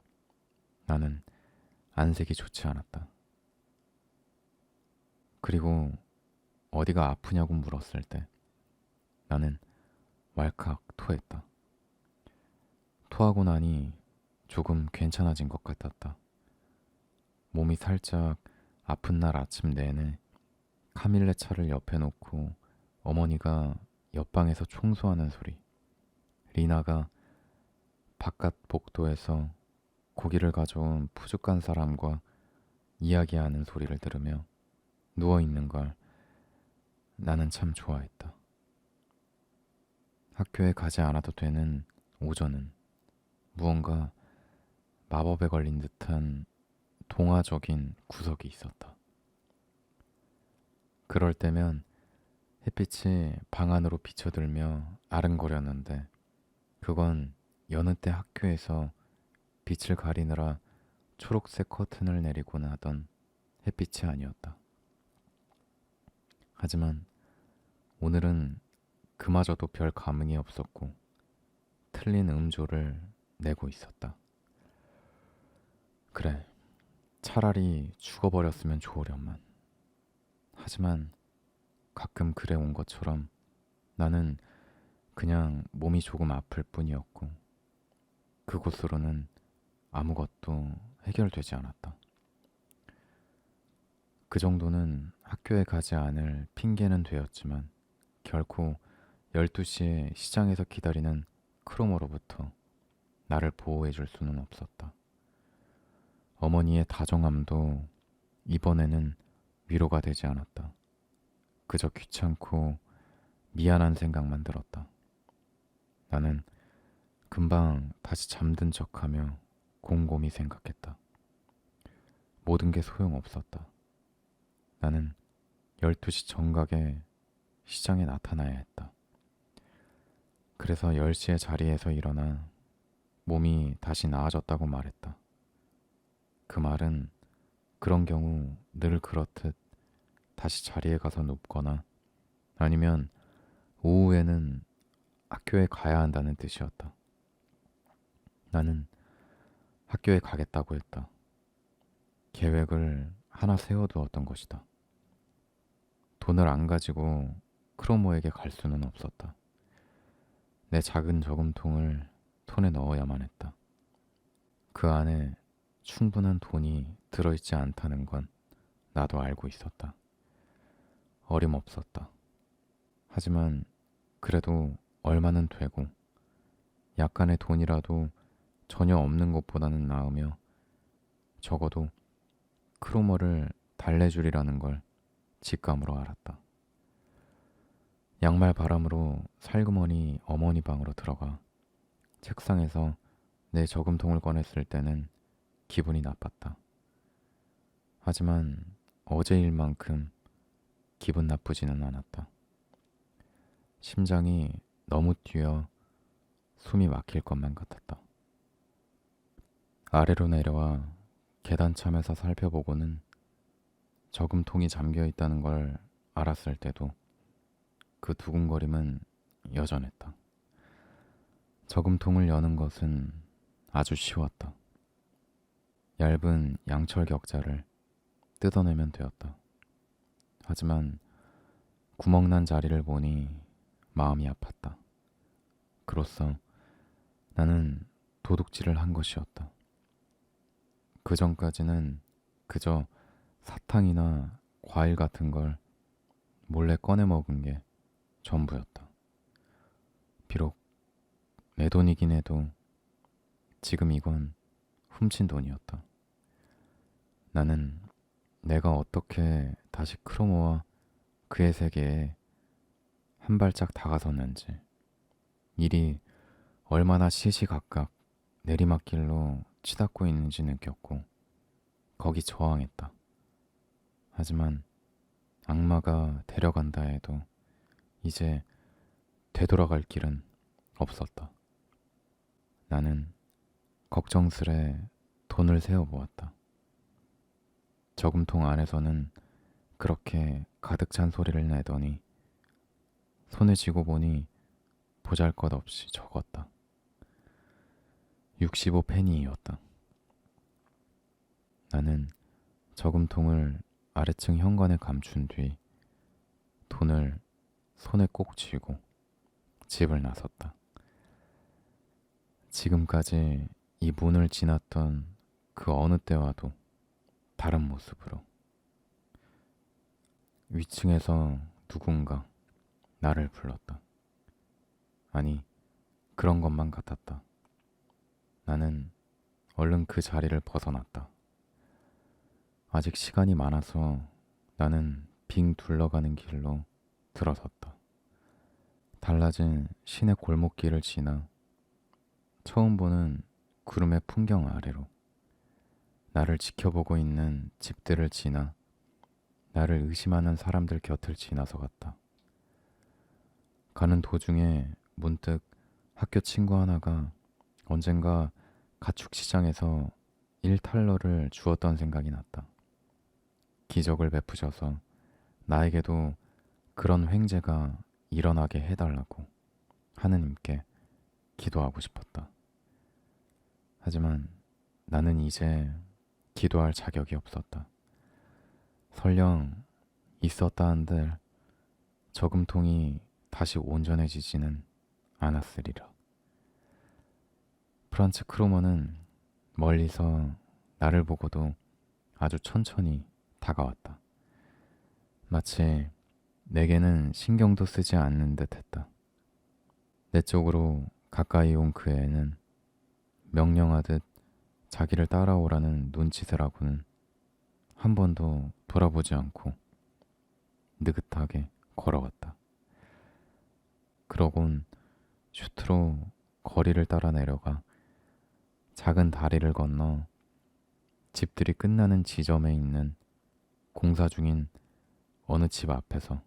나는 안색이 좋지 않았다. 그리고 어디가 아프냐고 물었을 때 나는 왈칵 토했다. 토하고 나니 조금 괜찮아진 것 같았다. 몸이 살짝 아픈 날 아침 내내 카밀레 차를 옆에 놓고 어머니가 옆방에서 청소하는 소리, 리나가 바깥 복도에서 고기를 가져온 푸죽한 사람과 이야기하는 소리를 들으며 누워있는 걸 나는 참 좋아했다. 학교에 가지 않아도 되는 오전은 무언가 마법에 걸린 듯한 동화적인 구석이 있었다. 그럴 때면 햇빛이 방 안으로 비쳐들며 아른거렸는데 그건 여느 때 학교에서 빛을 가리느라 초록색 커튼을 내리고는 하던 햇빛이 아니었다. 하지만 오늘은 그마저도 별 감흥이 없었고 틀린 음조를 내고 있었다. 그래, 차라리 죽어버렸으면 좋으련만. 하지만 가끔 그래 온 것처럼 나는 그냥 몸이 조금 아플 뿐이었고 그곳으로는 아무것도 해결되지 않았다. 그 정도는 학교에 가지 않을 핑계는 되었지만 결코 12시에 시장에서 기다리는 크로머로부터 나를 보호해 줄 수는 없었다. 어머니의 다정함도 이번에는 위로가 되지 않았다. 그저 귀찮고 미안한 생각만 들었다. 나는 금방 다시 잠든 척하며 곰곰이 생각했다. 모든 게 소용없었다. 나는 12시 정각에 시장에 나타나야 했다. 그래서 10시에 자리에서 일어나 몸이 다시 나아졌다고 말했다. 그 말은 그런 경우 늘 그렇듯 다시 자리에 가서 눕거나 아니면 오후에는 학교에 가야 한다는 뜻이었다. 나는 학교에 가겠다고 했다. 계획을 하나 세워두었던 것이다. 돈을 안 가지고 크로모에게 갈 수는 없었다. 내 작은 저금통을 손에 넣어야만 했다. 그 안에 충분한 돈이 들어있지 않다는 건 나도 알고 있었다. 어림없었다. 하지만 그래도 얼마는 되고 약간의 돈이라도 전혀 없는 것보다는 나으며 적어도 크로머를 달래주리라는 걸 직감으로 알았다. 양말 바람으로 살그머니 어머니 방으로 들어가 책상에서 내 저금통을 꺼냈을 때는 기분이 나빴다. 하지만 어제 일만큼 기분 나쁘지는 않았다. 심장이 너무 뛰어 숨이 막힐 것만 같았다. 아래로 내려와 계단참에서 살펴보고는 저금통이 잠겨 있다는 걸 알았을 때도 그 두근거림은 여전했다. 저금통을 여는 것은 아주 쉬웠다. 얇은 양철 격자를 뜯어내면 되었다. 하지만 구멍난 자리를 보니 마음이 아팠다. 그로써 나는 도둑질을 한 것이었다. 그 전까지는 그저 사탕이나 과일 같은 걸 몰래 꺼내 먹은 게 전부였다. 비록 내 돈이긴 해도 지금 이건 훔친 돈이었다. 나는 내가 어떻게 다시 크로모와 그의 세계에 한 발짝 다가섰는지, 일이 얼마나 시시각각 내리막길로 치닫고 있는지 느꼈고 거기 저항했다. 하지만 악마가 데려간다 해도 이제 되돌아갈 길은 없었다. 나는 걱정스레 돈을 세어보았다. 저금통 안에서는 그렇게 가득 찬 소리를 내더니 손에 쥐고 보니 보잘것없이 적었다. 65페니이었다. 나는 저금통을 아래층 현관에 감춘 뒤 돈을 손에 꼭 쥐고 집을 나섰다. 지금까지 이 문을 지났던 그 어느 때와도 다른 모습으로 위층에서 누군가 나를 불렀다. 아니, 그런 것만 같았다. 나는 얼른 그 자리를 벗어났다. 아직 시간이 많아서 나는 빙 둘러가는 길로 들어섰다. 달라진 시내 골목길을 지나 처음 보는 구름의 풍경 아래로 나를 지켜보고 있는 집들을 지나 나를 의심하는 사람들 곁을 지나서 갔다. 가는 도중에 문득 학교 친구 하나가 언젠가 가축시장에서 1달러를 주었던 생각이 났다. 기적을 베푸셔서 나에게도 그런 횡재가 일어나게 해달라고 하느님께 기도하고 싶었다. 하지만 나는 이제 기도할 자격이 없었다. 설령 있었다 한들 저금통이 다시 온전해지지는 않았으리라. 프란츠 크로머는 멀리서 나를 보고도 아주 천천히 다가왔다. 마치 내게는 신경도 쓰지 않는 듯 했다. 내 쪽으로 가까이 온 그 애는 명령하듯 자기를 따라오라는 눈짓을 하고는 한 번도 돌아보지 않고 느긋하게 걸어갔다. 그러곤 슈트로 거리를 따라 내려가 작은 다리를 건너 집들이 끝나는 지점에 있는 공사 중인 어느 집 앞에서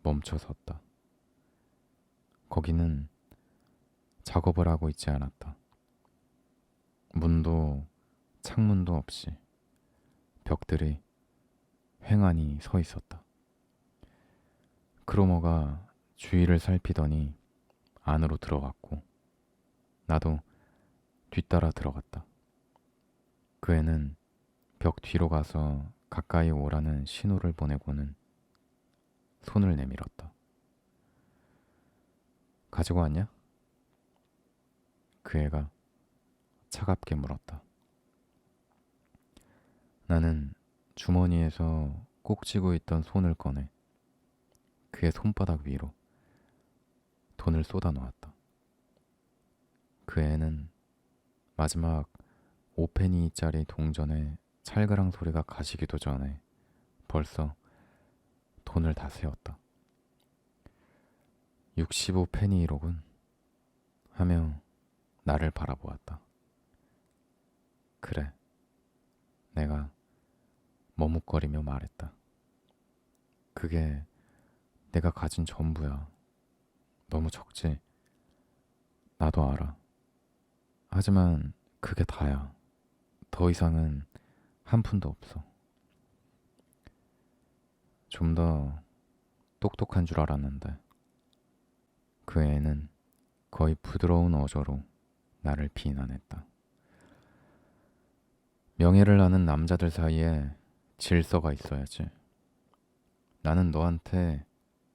멈춰 섰다. 거기는 작업을 하고 있지 않았다. 문도 창문도 없이 벽들이 횡하니 서 있었다. 크로머가 주위를 살피더니 안으로 들어갔고 나도 뒤따라 들어갔다. 그 애는 벽 뒤로 가서 가까이 오라는 신호를 보내고는 손을 내밀었다. 가지고 왔냐? 그 애가 차갑게 물었다. 나는 주머니에서 꼭 쥐고 있던 손을 꺼내 그의 손바닥 위로 돈을 쏟아 놓았다. 그 애는 마지막 5페니짜리 동전에 찰그랑 소리가 가시기도 전에 벌써 돈을 다 세웠다. 65페니로군 하며 나를 바라보았다. 그래, 내가 머뭇거리며 말했다. 그게 내가 가진 전부야. 너무 적지? 나도 알아. 하지만 그게 다야. 더 이상은 한 푼도 없어. 좀 더 똑똑한 줄 알았는데 그 애는 거의 부드러운 어조로 나를 비난했다. 명예를 아는 남자들 사이에 질서가 있어야지. 나는 너한테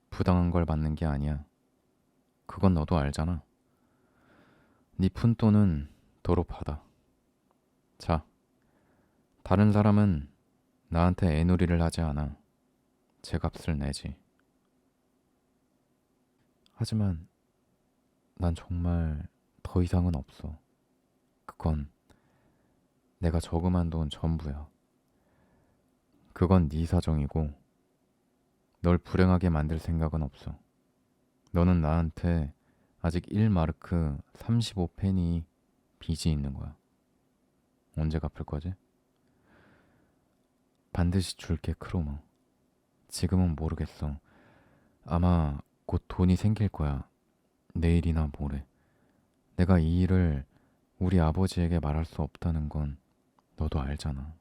부당한 걸 받는 게 아니야. 그건 너도 알잖아. 네 푼돈은 도로 받아. 자, 다른 사람은 나한테 애누리를 하지 않아. 제 값을 내지. 하지만 난 정말 더 이상은 없어. 그건 내가 저금한 돈 전부야. 그건 네 사정이고 널 불행하게 만들 생각은 없어. 너는 나한테 아직 1마르크 35페니 빚이 있는 거야. 언제 갚을 거지? 반드시 줄게, 크로머. 지금은 모르겠어. 아마 곧 돈이 생길 거야. 내일이나 모레. 내가 이 일을 우리 아버지에게 말할 수 없다는 건 너도 알잖아.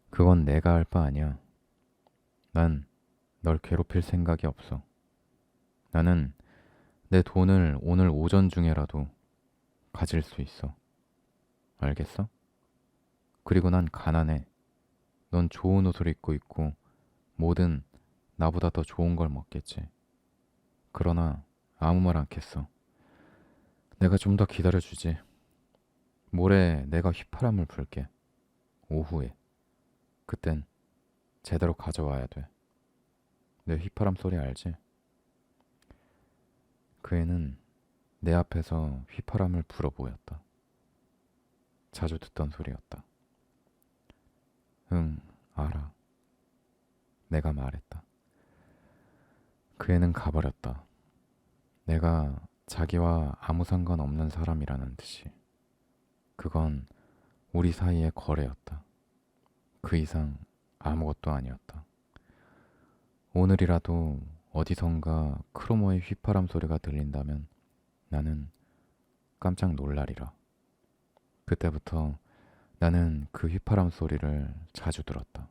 그건 내가 할 바 아니야. 난 널 괴롭힐 생각이 없어. 나는 내 돈을 오늘 오전 중에라도 가질 수 있어. 알겠어? 그리고 난 가난해. 넌 좋은 옷을 입고 있고 뭐든 나보다 더 좋은 걸 먹겠지. 그러나 아무 말 않겠어. 내가 좀 더 기다려주지. 모레 내가 휘파람을 불게. 오후에. 그땐 제대로 가져와야 돼. 내 휘파람 소리 알지? 그 애는 내 앞에서 휘파람을 불어 보였다. 자주 듣던 소리였다. 응, 알아. 내가 말했다. 그 애는 가버렸다. 내가 자기와 아무 상관없는 사람이라는 듯이. 그건 우리 사이의 거래였다. 그 이상 아무것도 아니었다. 오늘이라도 어디선가 크로모의 휘파람 소리가 들린다면 나는 깜짝 놀라리라. 그때부터 나는 그 휘파람 소리를 자주 들었다.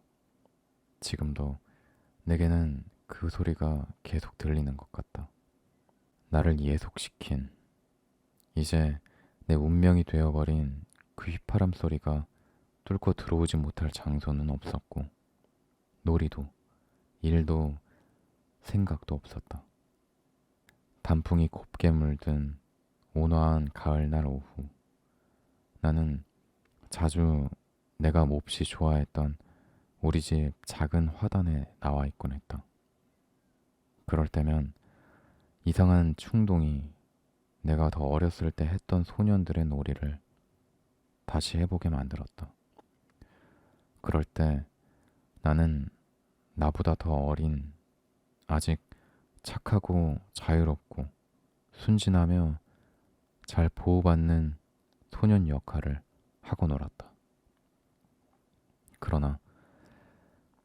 지금도 내게는 그 소리가 계속 들리는 것 같다. 나를 예속시킨, 이제 내 운명이 되어버린 그 휘파람 소리가 뚫고 들어오지 못할 장소는 없었고 놀이도 일도 생각도 없었다. 단풍이 곱게 물든 온화한 가을날 오후 나는 자주 내가 몹시 좋아했던 우리 집 작은 화단에 나와 있곤 했다. 그럴 때면 이상한 충동이 내가 더 어렸을 때 했던 소년들의 놀이를 다시 해보게 만들었다. 그럴 때 나는 나보다 더 어린 아직 착하고 자유롭고 순진하며 잘 보호받는 소년 역할을 하고 놀았다. 그러나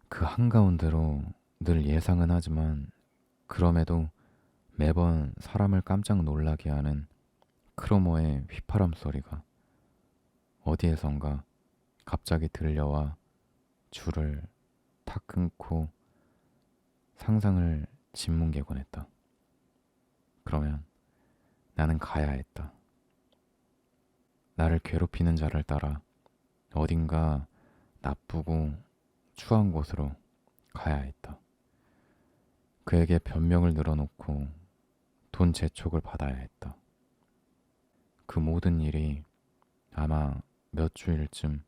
그 한가운데로 늘 예상은 하지만 그럼에도 매번 사람을 깜짝 놀라게 하는 크로모의 휘파람 소리가 어디에선가 갑자기 들려와 줄을 탁 끊고 상상을 짓뭉개곤 했다. 그러면 나는 가야 했다. 나를 괴롭히는 자를 따라 어딘가 나쁘고 추한 곳으로 가야 했다. 그에게 변명을 늘어놓고 돈 재촉을 받아야 했다. 그 모든 일이 아마 몇 주일쯤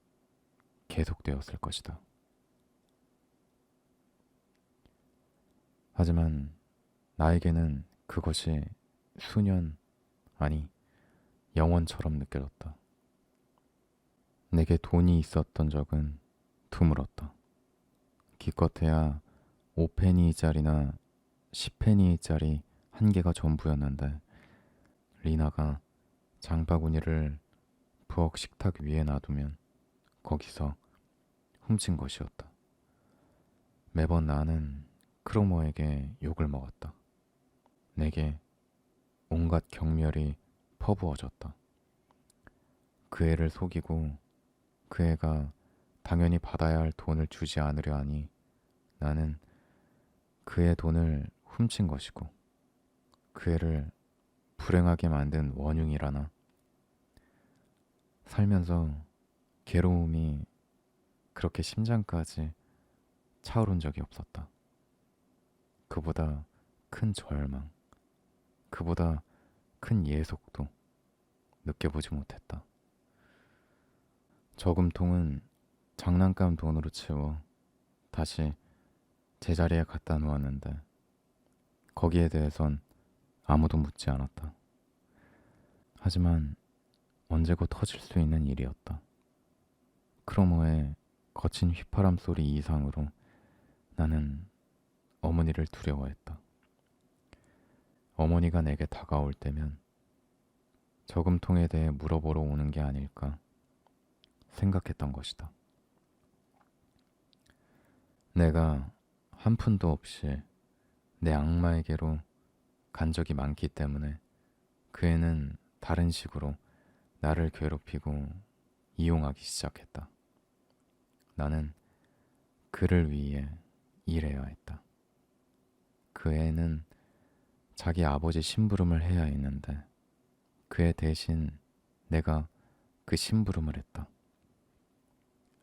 계속되었을 것이다. 하지만 나에게는 그것이 수년, 아니 영원처럼 느껴졌다. 내게 돈이 있었던 적은 드물었다. 기껏해야 5페니짜리나 10페니짜리 한 개가 전부였는데 리나가 장바구니를 부엌 식탁 위에 놔두면 거기서 훔친 것이었다. 매번 나는 크로모에게 욕을 먹었다. 내게 온갖 경멸이 퍼부어졌다. 그 애를 속이고 그 애가 당연히 받아야 할 돈을 주지 않으려 하니 나는 그의 돈을 훔친 것이고 그 애를 불행하게 만든 원흉이라나. 살면서 괴로움이 그렇게 심장까지 차오른 적이 없었다. 그보다 큰 절망, 그보다 큰 예속도 느껴보지 못했다. 저금통은 장난감 돈으로 채워 다시 제자리에 갖다 놓았는데 거기에 대해선 아무도 묻지 않았다. 하지만 언제 곧 터질 수 있는 일이었다. 크로모의 거친 휘파람 소리 이상으로 나는 어머니를 두려워했다. 어머니가 내게 다가올 때면 저금통에 대해 물어보러 오는 게 아닐까 생각했던 것이다. 내가 한 푼도 없이 내 악마에게로 간 적이 많기 때문에 그 애는 다른 식으로 나를 괴롭히고 이용하기 시작했다. 나는 그를 위해 일해야 했다. 그 애는 자기 아버지 심부름을 해야 했는데 그 애 대신 내가 그 심부름을 했다.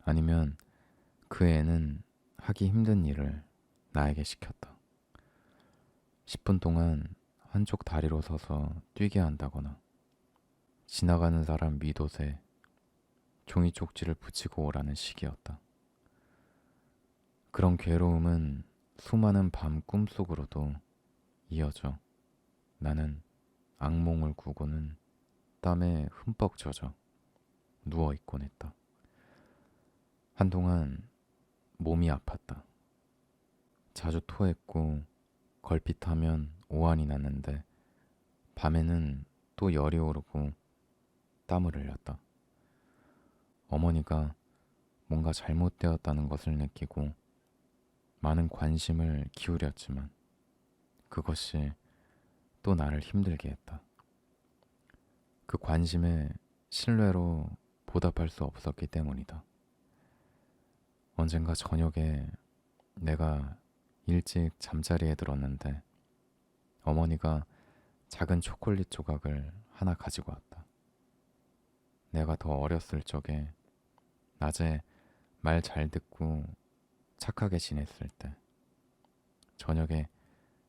아니면 그 애는 하기 힘든 일을 나에게 시켰다. 10분 동안 한쪽 다리로 서서 뛰게 한다거나 지나가는 사람 밑옷에 종이 쪽지를 붙이고 오라는 식이었다. 그런 괴로움은 수많은 밤 꿈속으로도 이어져 나는 악몽을 꾸고는 땀에 흠뻑 젖어 누워있곤 했다. 한동안 몸이 아팠다. 자주 토했고 걸핏하면 오한이 났는데 밤에는 또 열이 오르고 땀을 흘렸다. 어머니가 뭔가 잘못되었다는 것을 느끼고 많은 관심을 기울였지만 그것이 또 나를 힘들게 했다. 그 관심에 신뢰로 보답할 수 없었기 때문이다. 언젠가 저녁에 내가 일찍 잠자리에 들었는데 어머니가 작은 초콜릿 조각을 하나 가지고 왔다. 내가 더 어렸을 적에 낮에 말 잘 듣고 착하게 지냈을 때 저녁에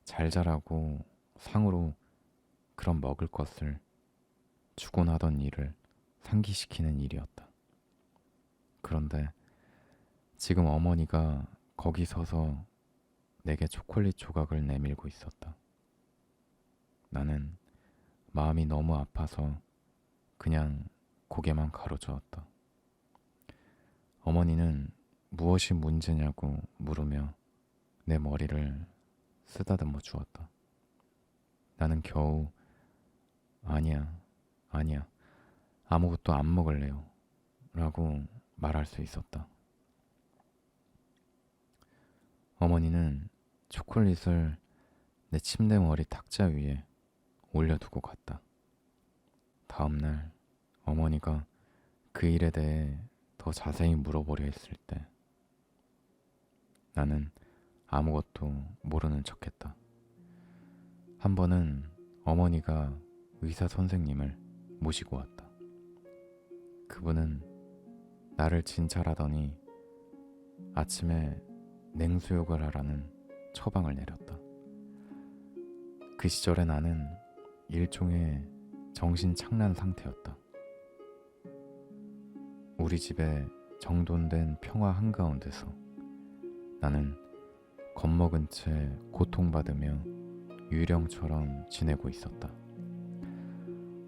잘 자라고 상으로 그런 먹을 것을 주곤 하던 일을 상기시키는 일이었다. 그런데 지금 어머니가 거기 서서 내게 초콜릿 조각을 내밀고 있었다. 나는 마음이 너무 아파서 그냥 고개만 가로저었다. 어머니는 무엇이 문제냐고 물으며 내 머리를 쓰다듬어 주었다. 나는 겨우 아니야, 아니야, 아무것도 안 먹을래요. 라고 말할 수 있었다. 어머니는 초콜릿을 내 침대 머리 탁자 위에 올려두고 갔다. 다음날 어머니가 그 일에 대해 더 자세히 물어보려 했을 때 나는 아무것도 모르는 척했다. 한 번은 어머니가 의사 선생님을 모시고 왔다. 그분은 나를 진찰하더니 아침에 냉수욕을 하라는 처방을 내렸다. 그 시절에 나는 일종의 정신착란 상태였다. 우리 집에 정돈된 평화 한가운데서 나는 겁먹은 채 고통받으며 유령처럼 지내고 있었다.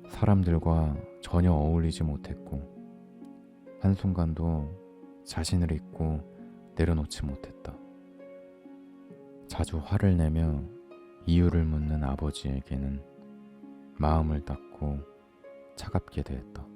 사람들과 전혀 어울리지 못했고 한순간도 자신을 잊고 내려놓지 못했다. 자주 화를 내며 이유를 묻는 아버지에게는 마음을 닫고 차갑게 대했다.